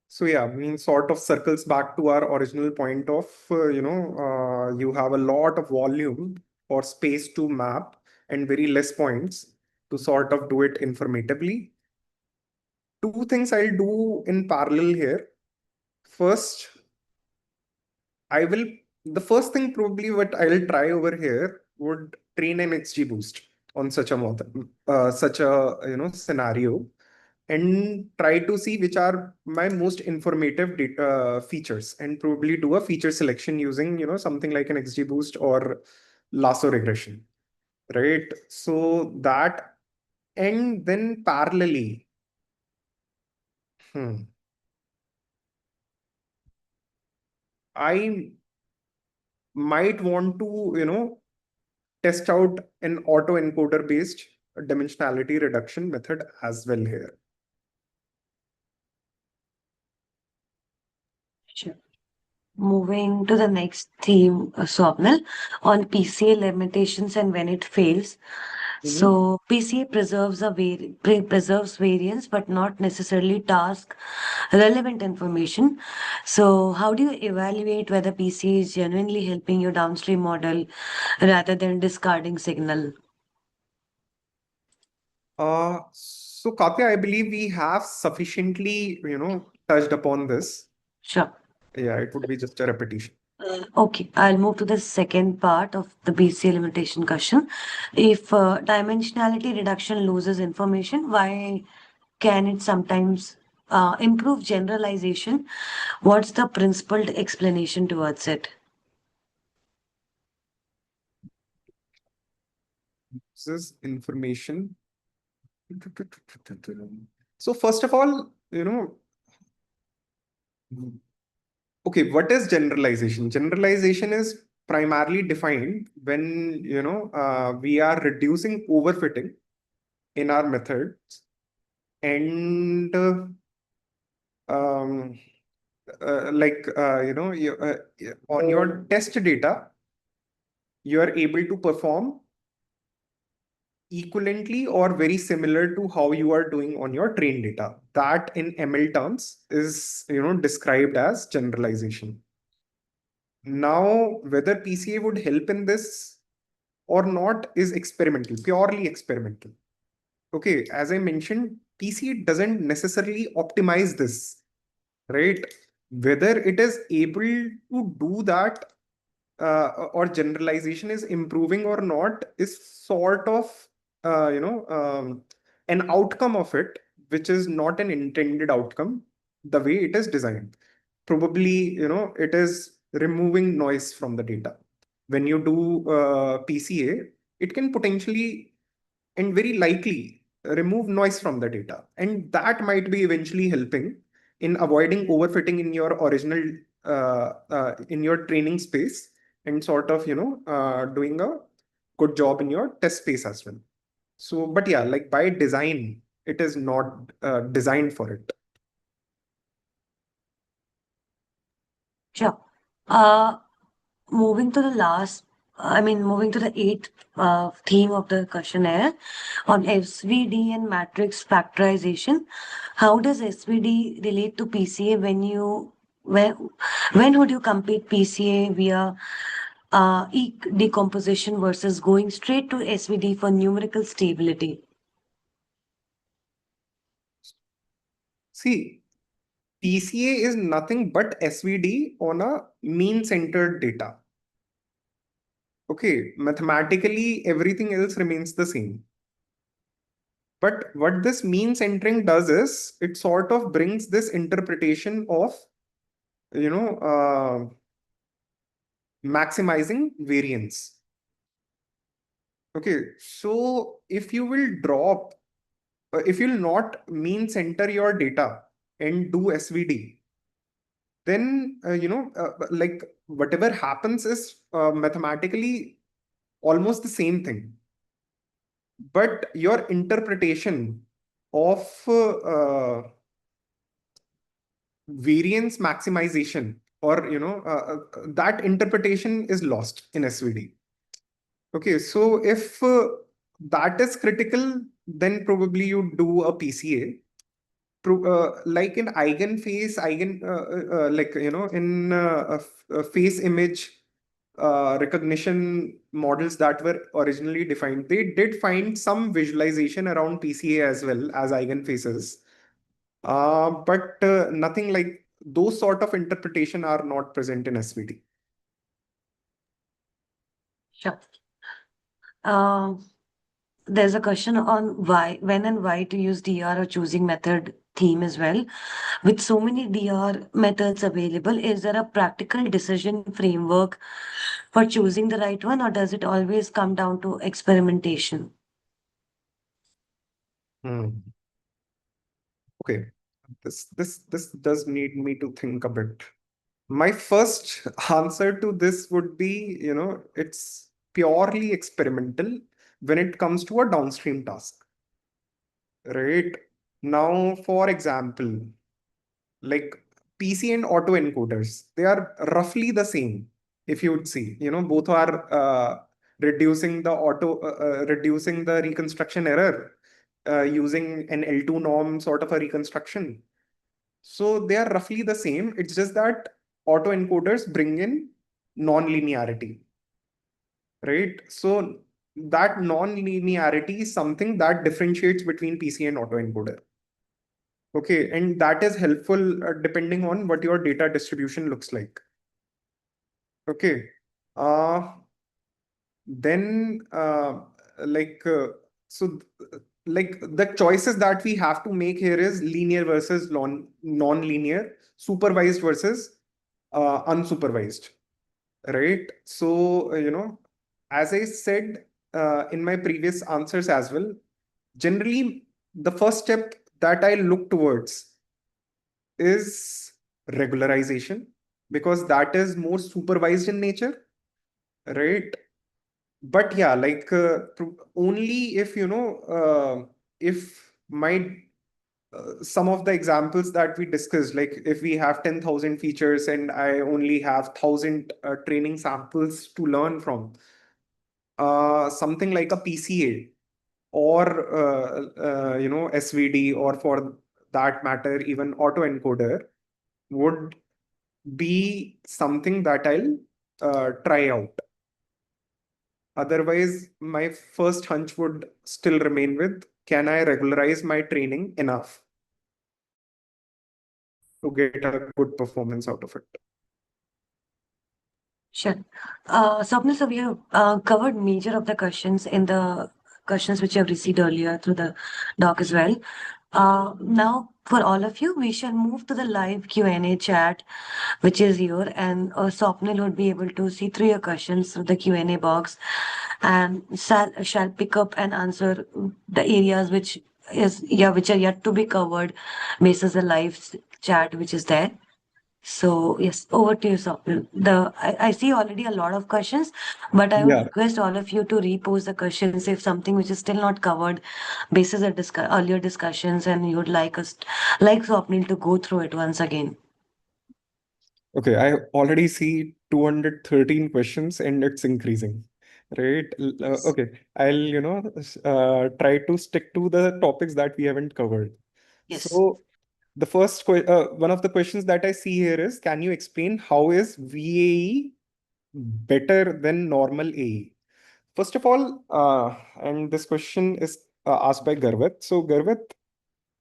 So yeah, means sort of circles back to our original point of, you have a lot of volume or space to map and very less points to sort of do it informatively. Two things I'll do in parallel here. First, the first thing probably what I'll try over here would train an XGBoost on such a model, such a, scenario, and try to see which are my most informative data features and probably do a feature selection using, something like an XGBoost or lasso regression, right? So that, and then parallelly, hmm, I might want to, test out an autoencoder based dimensionality reduction method as well here. Sure. Moving to the next theme, Swapnil, on PCA limitations and when it fails. Mhm. So PCA preserves variance, but not necessarily task relevant information. So how do you evaluate whether PCA is genuinely helping your downstream model rather than discarding signal? So Katya, I believe we have sufficiently, touched upon this. Sure. Yeah, it would be just a repetition. Okay, I'll move to the second part of the BCA limitation question. If dimensionality reduction loses information, why can it sometimes improve generalization? What's the principled explanation towards it? This is information. So first of all, okay, what is generalization? Generalization is primarily defined when, we are reducing overfitting in our methods and um, on your test data, you are able to perform equivalently or very similar to how you are doing on your trained data. That in ML terms is, described as generalization. Now, whether PCA would help in this or not is experimental, purely experimental. Okay, as I mentioned, PCA doesn't necessarily optimize this, right? Whether it is able to do that or generalization is improving or not is sort of an outcome of it, which is not an intended outcome the way it is designed. Probably, it is removing noise from the data. When you do PCA, it can potentially and very likely remove noise from the data, and that might be eventually helping in avoiding overfitting in your original in your training space and sort of doing a good job in your test space as well. So but yeah, like by design it is not designed for it. Sure. Moving to the moving to the eighth theme of the questionnaire on SVD and matrix factorization. How does SVD relate to PCA when would you compete PCA via decomposition versus going straight to SVD for numerical stability? See, PCA is nothing but SVD on a mean centered data. Okay, mathematically everything else remains the same. But what this mean centering does is it sort of brings this interpretation of, you know, maximizing variance. Okay, so if you will drop, if you'll not mean center your data and do SVD, then like whatever happens is mathematically almost the same thing, but your interpretation of variance maximization, or that interpretation is lost in SVD. Okay, so if that is critical, then probably you do a PCA. Like in eigenface, like in face image recognition models that were originally defined, they did find some visualization around PCA as well as eigenfaces. But nothing like those sort of interpretation are not present in SVD. Sure. There's a question on why, when and why to use DR or choosing method theme as well. With so many DR methods available, is there a practical decision framework for choosing the right one, or does it always come down to experimentation? Okay, this does need me to think a bit. My first answer to this would be, it's purely experimental when it comes to a downstream task, right? Now, for example, like PC and autoencoders, they are roughly the same. If you would see, both are reducing the reconstruction error using an L2 norm sort of a reconstruction. So they are roughly the same. It's just that autoencoders bring in non-linearity, right? So that non-linearity is something that differentiates between PC and autoencoder. Okay, and that is helpful depending on what your data distribution looks like. Okay. Uh, then like so like the choices that we have to make here is linear versus non-linear, supervised versus unsupervised, right? So as I said in my previous answers as well, generally the first step that I look towards is regularization, because that is more supervised in nature, right? But yeah, like only if if my some of the examples that we discussed, like if we have 10,000 features and I only have 1,000 training samples to learn from, something like a PCA or SVD, or for that matter even autoencoder, would be something that I'll try out. Otherwise, my first hunch would still remain with, can I regularize my training enough to get a good performance out of it? Sure. Swapnil, so we have covered major of the questions in the questions which you have received earlier through the doc as well. Now, for all of you, we shall move to the live Q&A chat, which is here, and Swapnil would be able to see through your questions through the Q&A box, and shall pick up and answer the areas which which are yet to be covered, basis the live chat which is there. So yes, over to you, Swapnil. I see already a lot of questions, but I would Yeah. request all of you to repose the questions if something which is still not covered, basis the earlier discussions, and you would like Swapnil to go through it once again. Okay, I already see 213 questions and it's increasing, right? Okay, I'll, try to stick to the topics that we haven't covered. Yes. So the one of the questions that I see here is, can you explain how is VAE better than normal AE? First of all, and this question is asked by Garvat. So Garvat,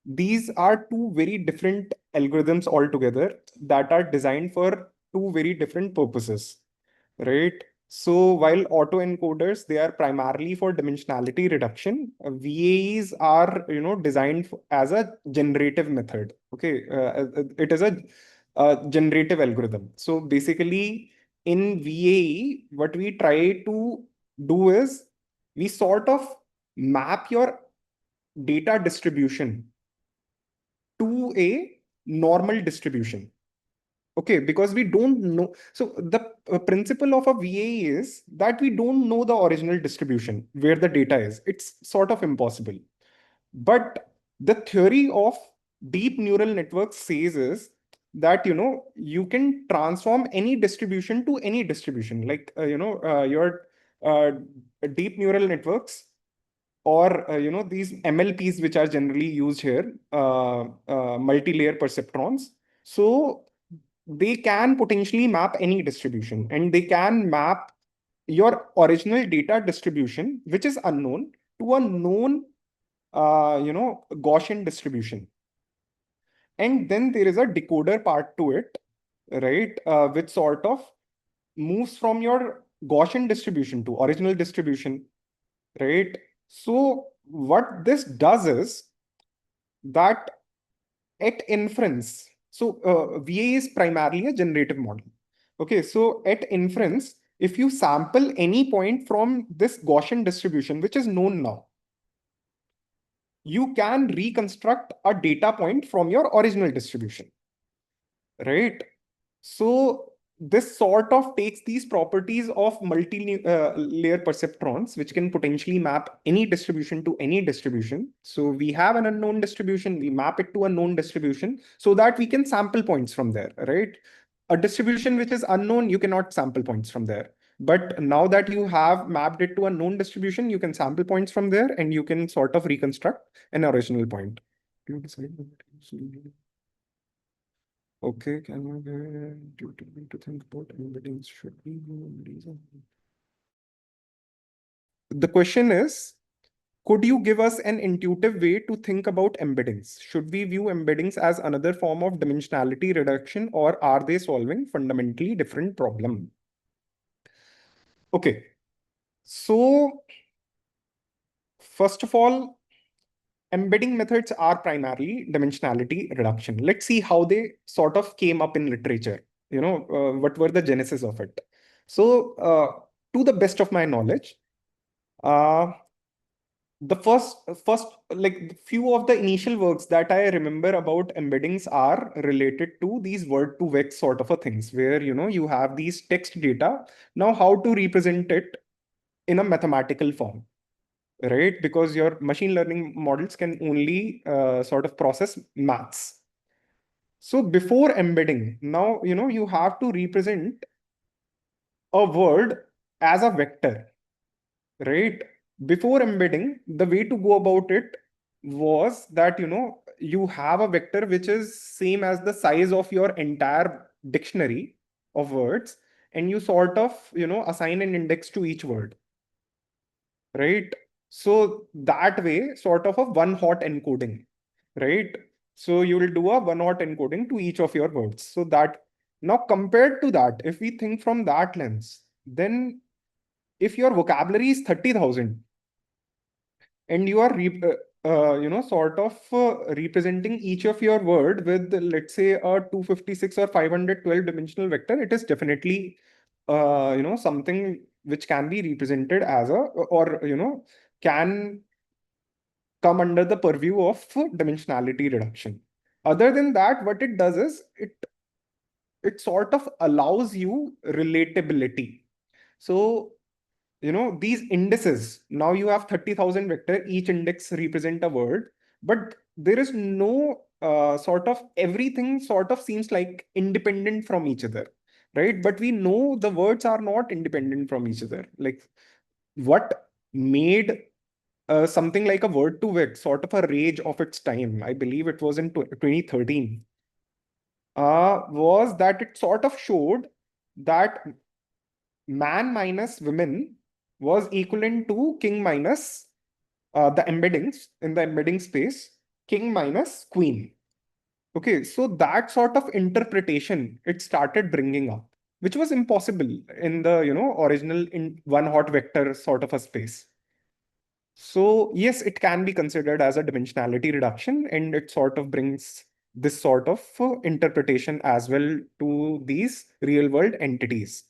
these are two very different algorithms altogether that are designed for two very different purposes, right? So while autoencoders, they are primarily for dimensionality reduction, VAEs are designed as a generative method. Okay, it is a generative algorithm. So basically, in VAE, what we try to do is we sort of map your data distribution to a normal distribution. Okay, because we don't know. So the principle of a VAE is that we don't know the original distribution where the data is. It's sort of impossible. But the theory of deep neural networks says is that you can transform any distribution to any distribution. Like your uh, deep neural networks, or these MLPs, which are generally used here, multi-layer perceptrons. So they can potentially map any distribution, and they can map your original data distribution, which is unknown, to a known Gaussian distribution. And then there is a decoder part to it, right? Which sort of moves from your Gaussian distribution to original distribution, right? So what this does is that at inference, so VA is primarily a generative model. Okay, so at inference, if you sample any point from this Gaussian distribution, which is known now, you can reconstruct a data point from your original distribution, right? So this sort of takes these properties of multi-layer perceptrons, which can potentially map any distribution to any distribution. So we have an unknown distribution, we map it to a known distribution so that we can sample points from there, right? A distribution which is unknown, you cannot sample points from there. But now that you have mapped it to a known distribution, you can sample points from there and you can sort of reconstruct an original point. Okay, can we do you need to think about embeddings should be reason? The question is, could you give us an intuitive way to think about embeddings? Should we view embeddings as another form of dimensionality reduction, or are they solving fundamentally different problem? Okay, so first of all, embedding methods are primarily dimensionality reduction. Let's see how they sort of came up in literature. What were the genesis of it? So, to the best of my knowledge, uh, the first like few of the initial works that I remember about embeddings are related to these word to vec sort of a things, where you have these text data. Now, how to represent it in a mathematical form, right? Because your machine learning models can only sort of process maths. So before embedding, now you have to represent a word as a vector, right? Before embedding, the way to go about it was that you have a vector which is same as the size of your entire dictionary of words, and you sort of assign an index to each word, right? So that way, sort of a one hot encoding, right? So you will do a one hot encoding to each of your words. So that now, compared to that, if we think from that lens, then if your vocabulary is 30,000 and you are sort of representing each of your word with, let's say, a 256 or 512 dimensional vector, it is definitely something which can be represented as a, or can come under the purview of dimensionality reduction. Other than that, what it does is it sort of allows you relatability. So these indices, now you have 30,000 vector, each index represent a word, but there is no sort of, everything sort of seems like independent from each other, right? But we know the words are not independent from each other. Like, what made something like a word to vec sort of a rage of its time, I believe it was in 2013, was that it sort of showed that man minus women was equivalent to king minus the embeddings in the embedding space, king minus queen. Okay, so that sort of interpretation it started bringing up, which was impossible in the original in one hot vector sort of a space. So yes, it can be considered as a dimensionality reduction, and it sort of brings this sort of interpretation as well to these real world entities.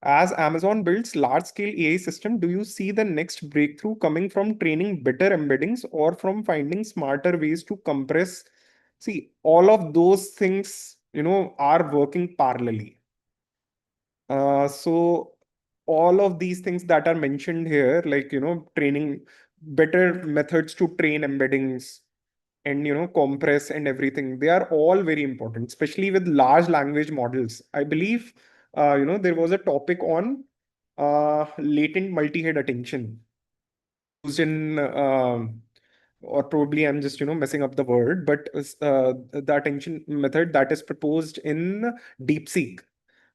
As Amazon builds large-scale AI system, do you see the next breakthrough coming from training better embeddings or from finding smarter ways to compress? See, all of those things, are working parallelly. So all of these things that are mentioned here, like, training better methods to train embeddings and, compress and everything, they are all very important, especially with large language models. I believe, there was a topic on latent multi-head attention used in, or probably I'm just, messing up the word, but the attention method that is proposed in DeepSeek,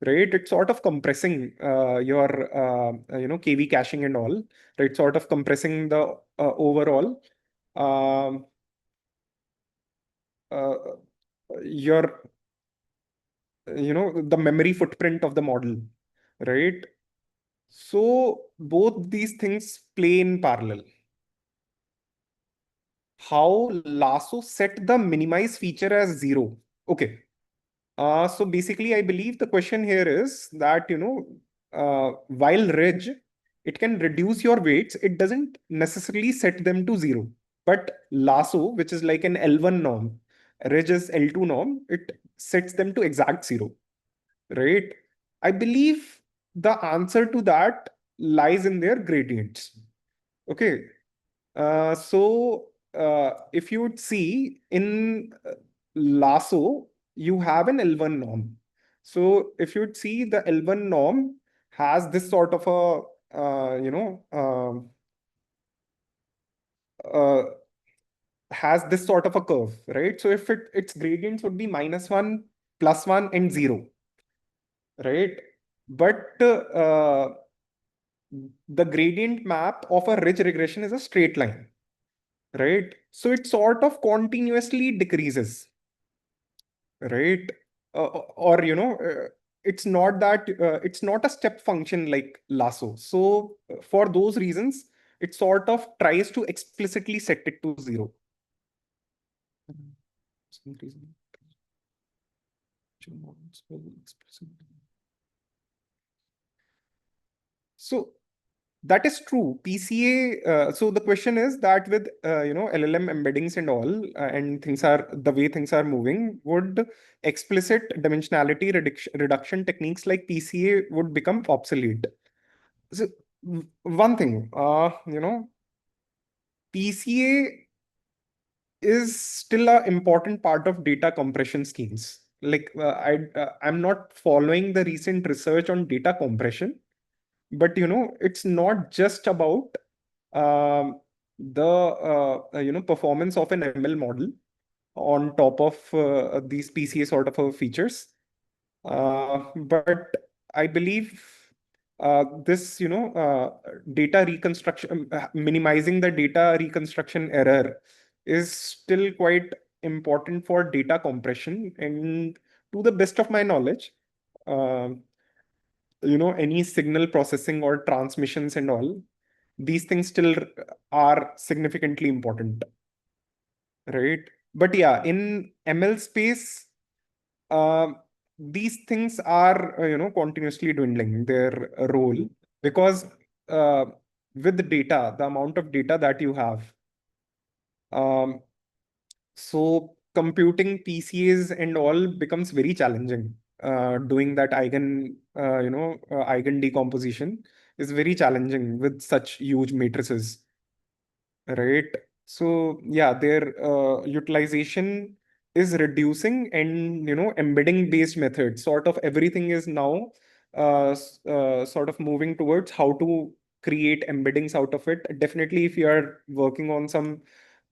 right? It's sort of compressing your, KV caching and all, right? Sort of compressing the overall um, uh, your, the memory footprint of the model, right? So both these things play in parallel. How Lasso set the minimize feature as 0? Okay. So basically, I believe the question here is that, while Ridge, it can reduce your weights, it doesn't necessarily set them to 0. But Lasso, which is like an L1 norm, Ridge is L2 norm, it sets them to exact 0, right? I believe the answer to that lies in their gradients. Okay. If you would see in Lasso, you have an L1 norm. So if you'd see, the L1 norm has this sort of a, uh, has this sort of a curve, right? So if its gradients would be -1, +1, and 0, right? But the gradient map of a ridge regression is a straight line, right? So it sort of continuously decreases, right? Or, it's not that, it's not a step function like Lasso. So for those reasons, it sort of tries to explicitly set it to 0. So that is true. PCA. So the question is that with LLM embeddings and all, and things are the way things are moving, would explicit dimensionality reduction techniques like PCA would become obsolete? So one thing, PCA is still an important part of data compression schemes. Like I'm not following the recent research on data compression, but it's not just about the performance of an ML model on top of these PCA sort of features. But I believe this, data reconstruction, minimizing the data reconstruction error is still quite important for data compression. And to the best of my knowledge, um, any signal processing or transmissions and all, these things still are significantly important, right? But yeah, in ML space, uh, these things are, continuously dwindling their role, because uh, with the data, the amount of data that you have, um, so computing PCAs and all becomes very challenging. Doing that eigen decomposition is very challenging with such huge matrices, right? So yeah, their utilization is reducing, and embedding based methods, sort of everything is now sort of moving towards how to create embeddings out of it. Definitely, if you are working on some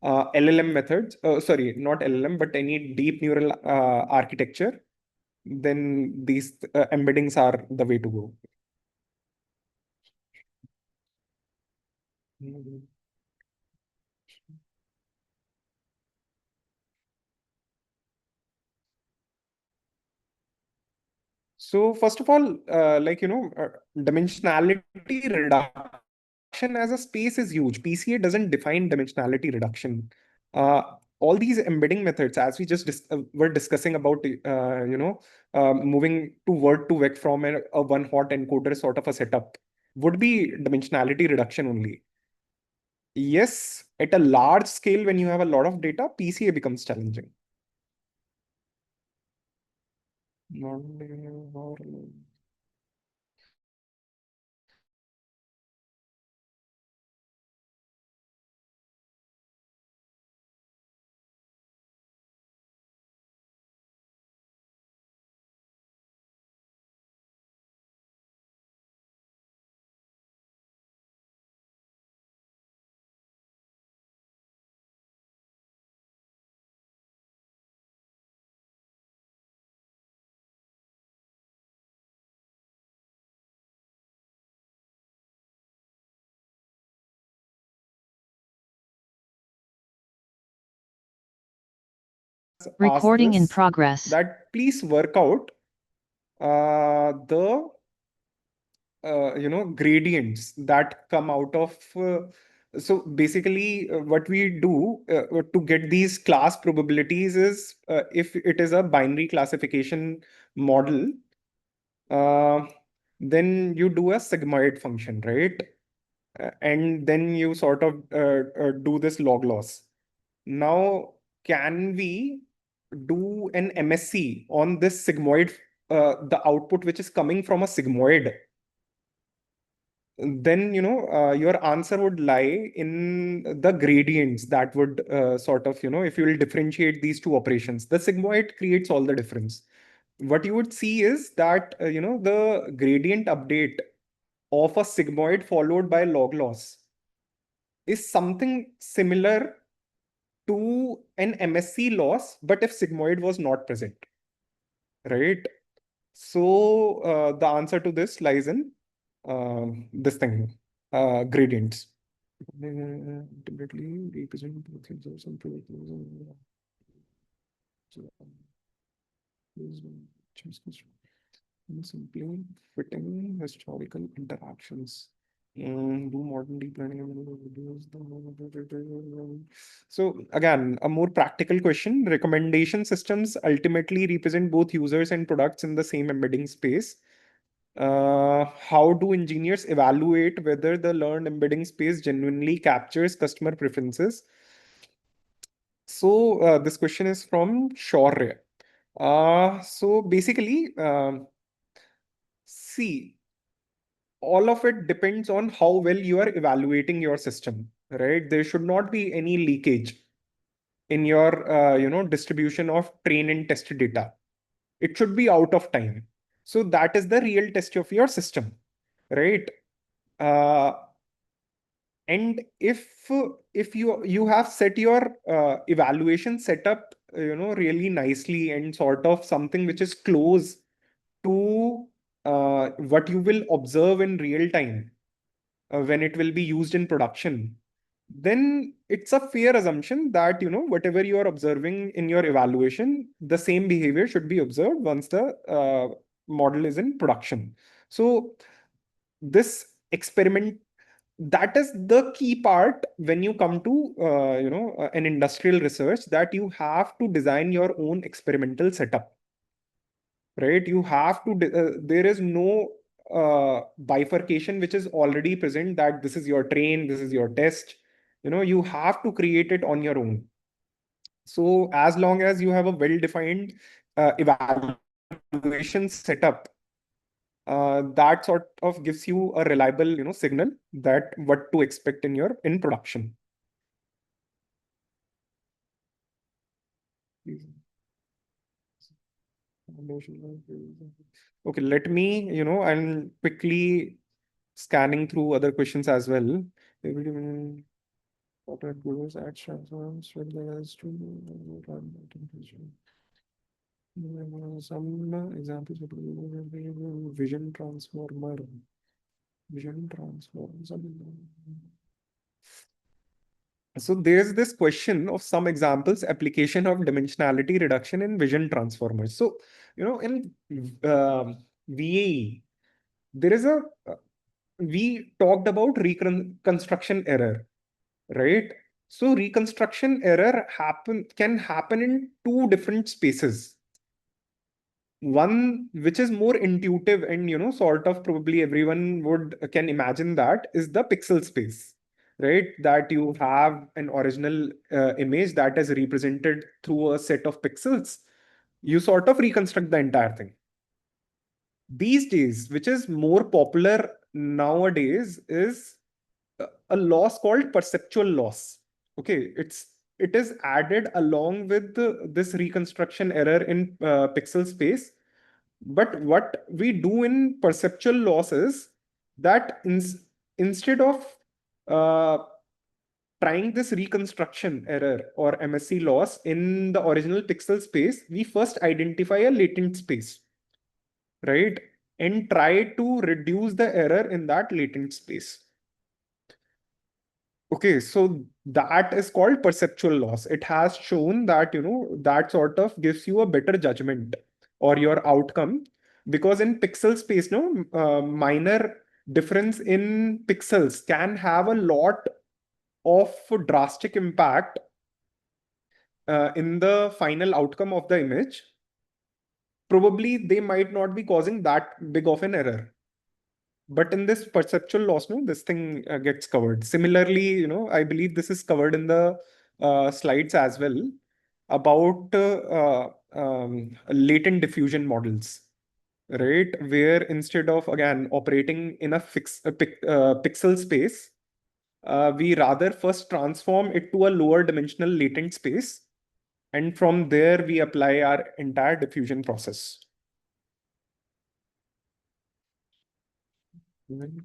LLM methods, sorry, not LLM, but any deep neural architecture, then these embeddings are the way to go. So first of all, dimensionality reduction as a space is huge. PCA doesn't define dimensionality reduction. Uh, all these embedding methods, as we just were discussing about, moving to word to vec from a one hot encoder sort of a setup, would be dimensionality reduction only. Yes, at a large scale, when you have a lot of data, PCA becomes challenging. Recording in this, progress. that please work out the gradients that come out of so basically what we do to get these class probabilities is, if it is a binary classification model, uh, then you do a sigmoid function, right? And then you sort of do this log loss. Now, can we do an MSC on this sigmoid, the output which is coming from a sigmoid? Then your answer would lie in the gradients that would sort of, if you will differentiate these two operations, the sigmoid creates all the difference. What you would see is that the gradient update of a sigmoid followed by log loss is something similar to an MSC loss, but if sigmoid was not present, right? So the answer to this lies in this thing, gradients. Ultimately represent both users and producers simply fitting historical interactions. Do modern deep learning reduce the... So again, a more practical question. Recommendation systems ultimately represent both users and products in the same embedding space. How do engineers evaluate whether the learned embedding space genuinely captures customer preferences? So this question is from Shaurya. So basically, see, all of it depends on how well you are evaluating your system, right? There should not be any leakage in your distribution of train and test data. It should be out of time. So that is the real test of your system, right? Uh, and if you have set your evaluation setup really nicely and sort of something which is close to what you will observe in real time when it will be used in production, then it's a fair assumption that whatever you are observing in your evaluation, the same behavior should be observed once the model is in production. So this experiment, that is the key part when you come to an industrial research, that you have to design your own experimental setup, right? You have to there is no bifurcation which is already present, that this is your train, this is your test. You have to create it on your own. So as long as you have a well-defined evaluation setup, that sort of gives you a reliable signal that what to expect in production. Okay, let me I'm quickly scanning through other questions as well. Autoencoders add transforms with layers to run temperature. Some examples of vision transformer. Vision transforms. So there's this question of some examples, application of dimensionality reduction in vision transformers. So, in VAE, there is we talked about reconstruction error, right? So reconstruction error can happen in two different spaces. One which is more intuitive and sort of probably everyone can imagine that is the pixel space, right? That you have an original image that is represented through a set of pixels. You sort of reconstruct the entire thing. These days, which is more popular nowadays, is a loss called perceptual loss. Okay, it is added along with this reconstruction error in pixel space. But what we do in perceptual loss is that instead of uh, trying this reconstruction error or MSC loss in the original pixel space, we first identify a latent space, right? And try to reduce the error in that latent space. Okay, so that is called perceptual loss. It has shown that, that sort of gives you a better judgment or your outcome, because in pixel space, no, minor difference in pixels can have a lot of drastic impact in the final outcome of the image. Probably they might not be causing that big of an error. But in this perceptual loss, no, this thing gets covered. Similarly, I believe this is covered in the slides as well about latent diffusion models, right? Where instead of, again, operating in a pixel space, we rather first transform it to a lower dimensional latent space. And from there, we apply our entire diffusion process. Semantic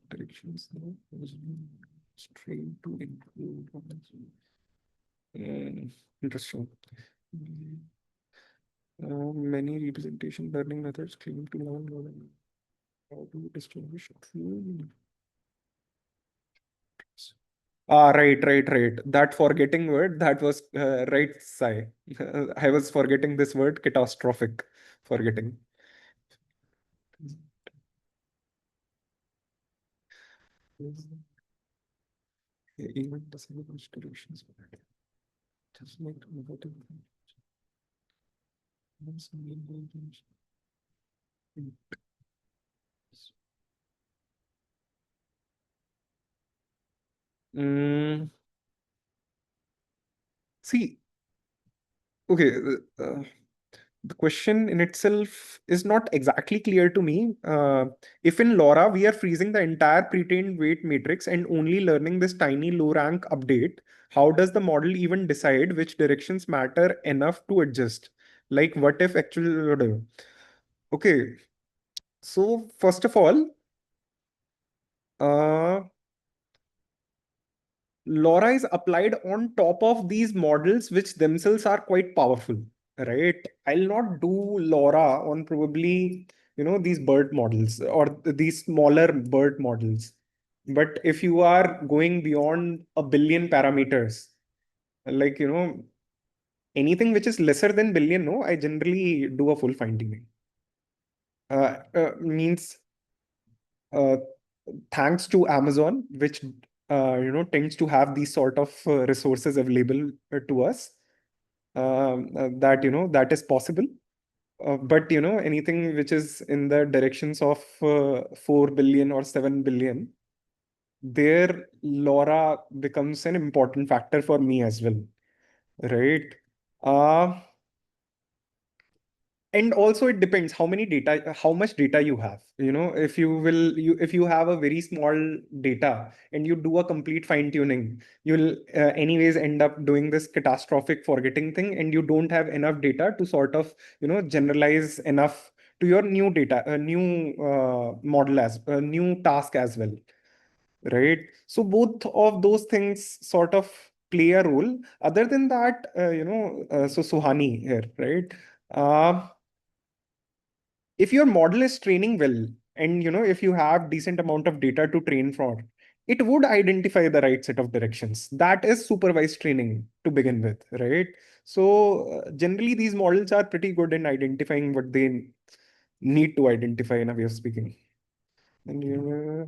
directions straight to include interesting. Many representation learning methods claim to learn how to distinguish true. Right. That forgetting word, that was right, Sai. I was forgetting this word, catastrophic forgetting. Even the same directions. Just like negative. Mm, see, okay, the question in itself is not exactly clear to me. If in LoRa we are freezing the entire pre-trained weight matrix and only learning this tiny low rank update, how does the model even decide which directions matter enough to adjust? Like, what if actually... Okay, so first of all, uh, LoRa is applied on top of these models, which themselves are quite powerful, right? I'll not do LoRa on probably, these BERT models or these smaller BERT models. But if you are going beyond a billion parameters, like, anything which is lesser than billion, no, I generally do a full fine tuning. Means uh, thanks to Amazon, which tends to have these sort of resources available to us, that that is possible. But anything which is in the directions of 4 billion or 7 billion, there LoRa becomes an important factor for me as well, right? Uh, and also it depends how much data you have. If you have a very small data and you do a complete fine tuning, you'll anyways end up doing this catastrophic forgetting thing, and you don't have enough data to sort of generalize enough to your new data, a new model, as a new task as well, right? So both of those things sort of play a role. Other than that, so Suhani here, right? If your model is training well, and if you have decent amount of data to train from, it would identify the right set of directions. That is supervised training to begin with, right? So generally these models are pretty good in identifying what they need to identify in a way of speaking. And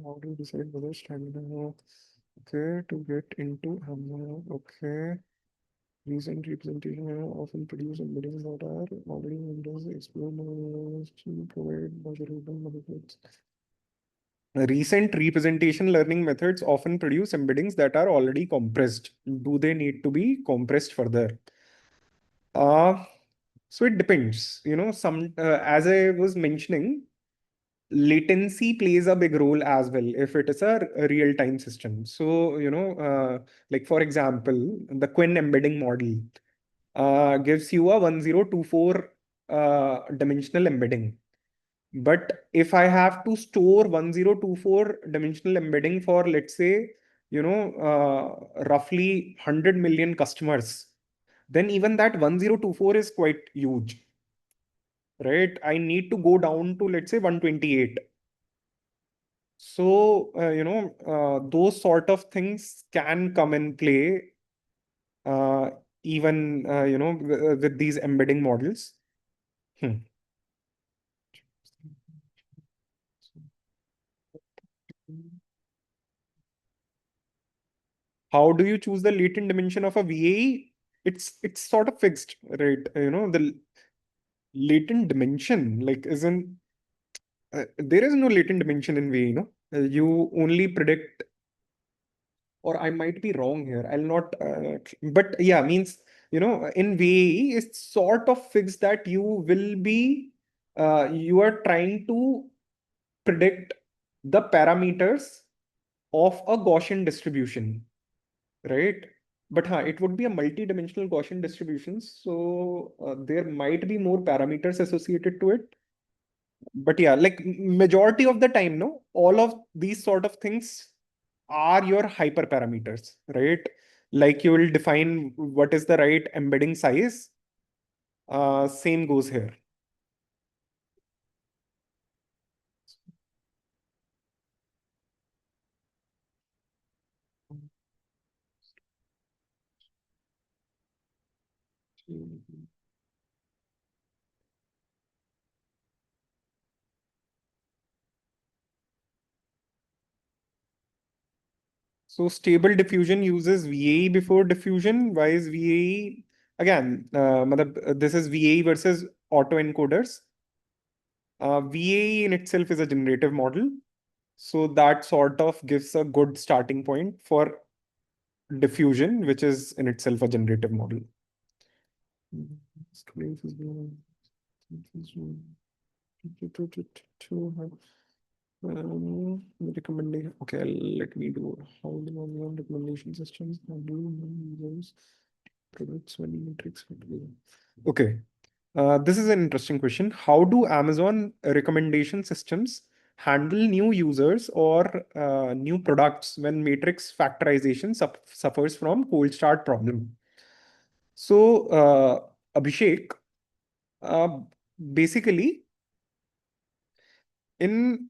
how do you decide whether standard? Okay, to get into okay. Recent representation often produce embeddings that are already windows explore to provide measurable benefits. Recent representation learning methods often produce embeddings that are already compressed. Do they need to be compressed further? So it depends. Some as I was mentioning, latency plays a big role as well if it is a real-time system. So, like for example, the Quinn embedding model gives you a 1024 dimensional embedding. But if I have to store 1024 dimensional embedding for, let's say, roughly 100 million customers, then even that 1024 is quite huge, right? I need to go down to, let's say, 128. So, those sort of things can come in play, even, with these embedding models. Hmm. How do you choose the latent dimension of a VAE? It's sort of fixed, right? The latent dimension, like, isn't there is no latent dimension in VAE, no? You only predict, or I might be wrong here. I'll not, but yeah, means, in VAE, it's sort of fixed that you are trying to predict the parameters of a Gaussian distribution, right? But it would be a multi-dimensional Gaussian distribution, so there might be more parameters associated to it. But yeah, like majority of the time, no, all of these sort of things are your hyperparameters, right? Like you will define what is the right embedding size. Same goes here. So stable diffusion uses VAE before diffusion. Why is VAE? Again, this is VAE versus autoencoders. VAE in itself is a generative model. So that sort of gives a good starting point for diffusion, which is in itself a generative model. Recommendation. Okay, let me do how do I want recommendation systems? How do users products value metrics? Okay. This is an interesting question. How do Amazon recommendation systems handle new users or new products when matrix factorization suffers from cold start problem? So, Abhishek, uh, basically, in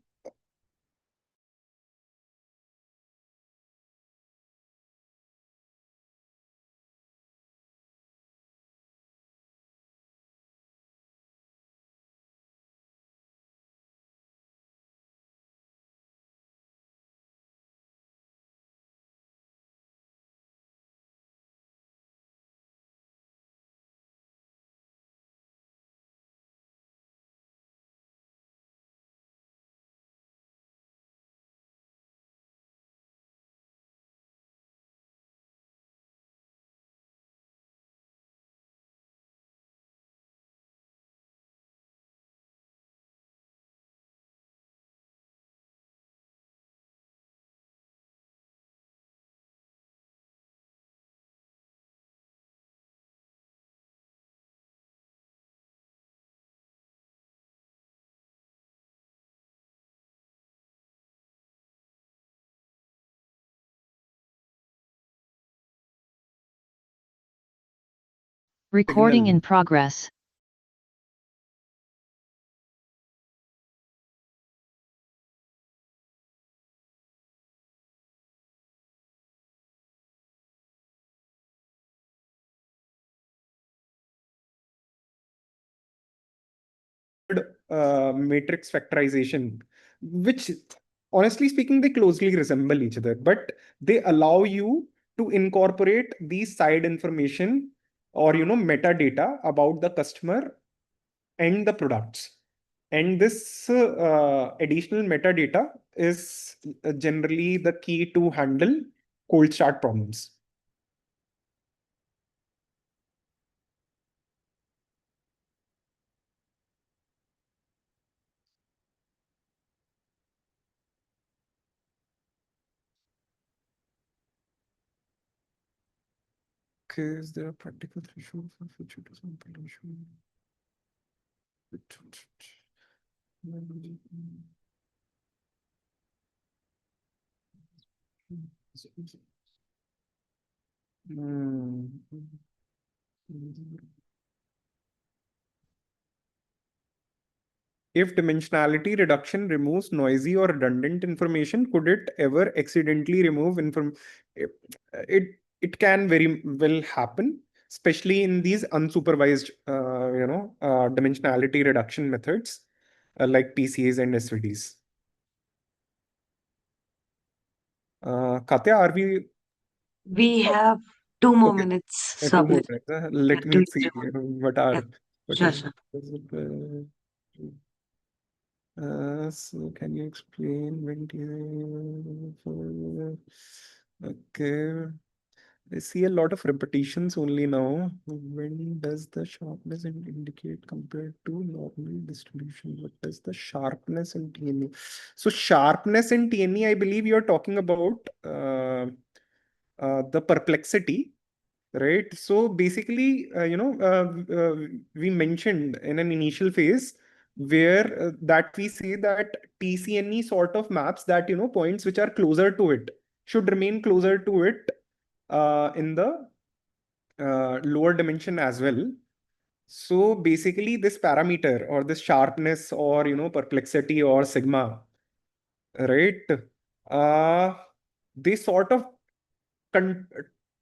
Recording signal. in progress. matrix factorization, which honestly speaking, they closely resemble each other, but they allow you to incorporate these side information or metadata about the customer and the products. And this additional metadata is generally the key to handle cold start problems. Okay, is there a practical threshold for future compilation? If dimensionality reduction removes noisy or redundant information, could it ever accidentally remove it can very well happen, especially in these unsupervised dimensionality reduction methods like PCAs and SVDs. Katya, are we? We have 2 more Okay. minutes. 2 more Swapnil. minutes. Let Yeah, me 2 see more. what are Yeah, what sure, is sure. so can you explain when okay. I see a lot of repetitions only now. When does the sharpness indicate compared to normal distribution? What does the sharpness in t-SNE? So sharpness in t-SNE, I believe you're talking about the perplexity, right? So basically, we mentioned in an initial phase where that we say that t-SNE sort of maps that, points which are closer to it should remain closer to it in the lower dimension as well. So basically this parameter or this sharpness or, perplexity or sigma, right? They sort of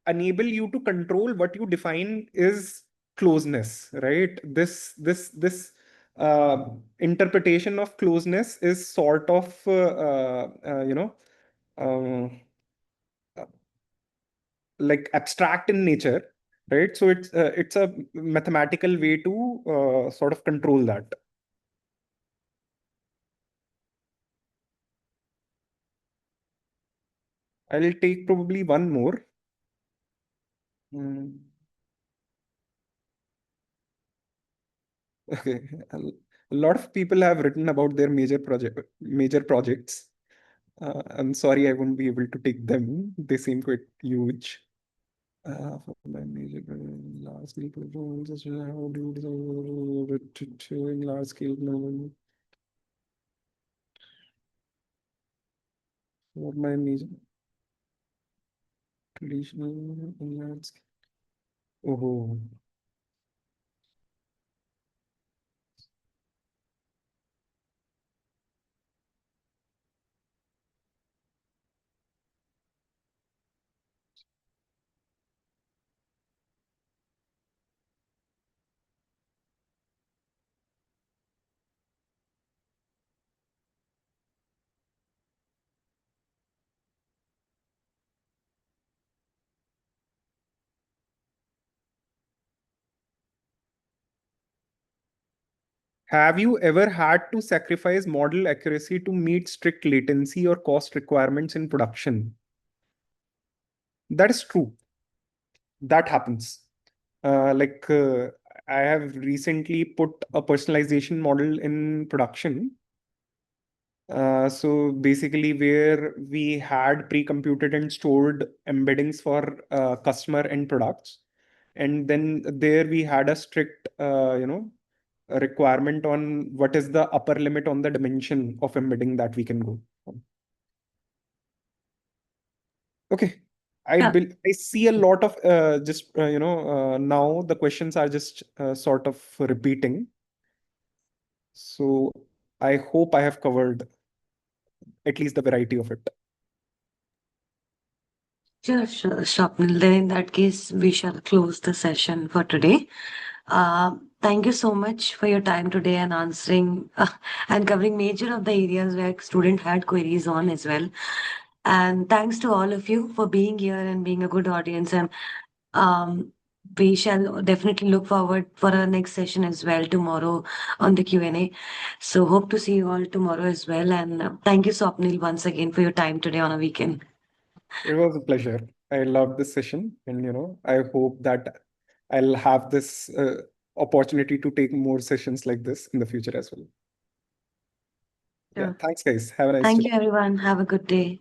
enable you to control what you define is closeness, right? This interpretation of closeness is sort of um, like abstract in nature, right? So it's a mathematical way to sort of control that. I'll take probably one more. Okay. A lot of people have written about their major projects. I'm sorry, I won't be able to take them. They seem quite huge. For my major large scale performance, how do you design large scale level? For my major traditional large scale. Oh. Have you ever had to sacrifice model accuracy to meet strict latency or cost requirements in production? That is true. That happens. Like I have recently put a personalization model in production. So basically where we had pre-computed and stored embeddings for customer and products. And then there we had a strict, a requirement on what is the upper limit on the dimension of embedding that we can go. Okay. I see a lot of just, now the questions are just sort of repeating. So I hope I have covered at least the variety of it. Sure, Swapnil. Then in that case, we shall close the session for today. thank you so much for your time today and answering and covering major of the areas where student had queries on as well. And thanks to all of you for being here and being a good audience. And um, we shall definitely look forward for our next session as well tomorrow on the Q&A. So hope to see you all tomorrow as well. And thank you, Swapnil, once again for your time today on a weekend. It was a pleasure. I love this session, and I hope that I'll have this opportunity to take more sessions like this in the future as well. Yeah, Sure. thanks, guys. Have a nice Thank day. you, everyone. Have a good day.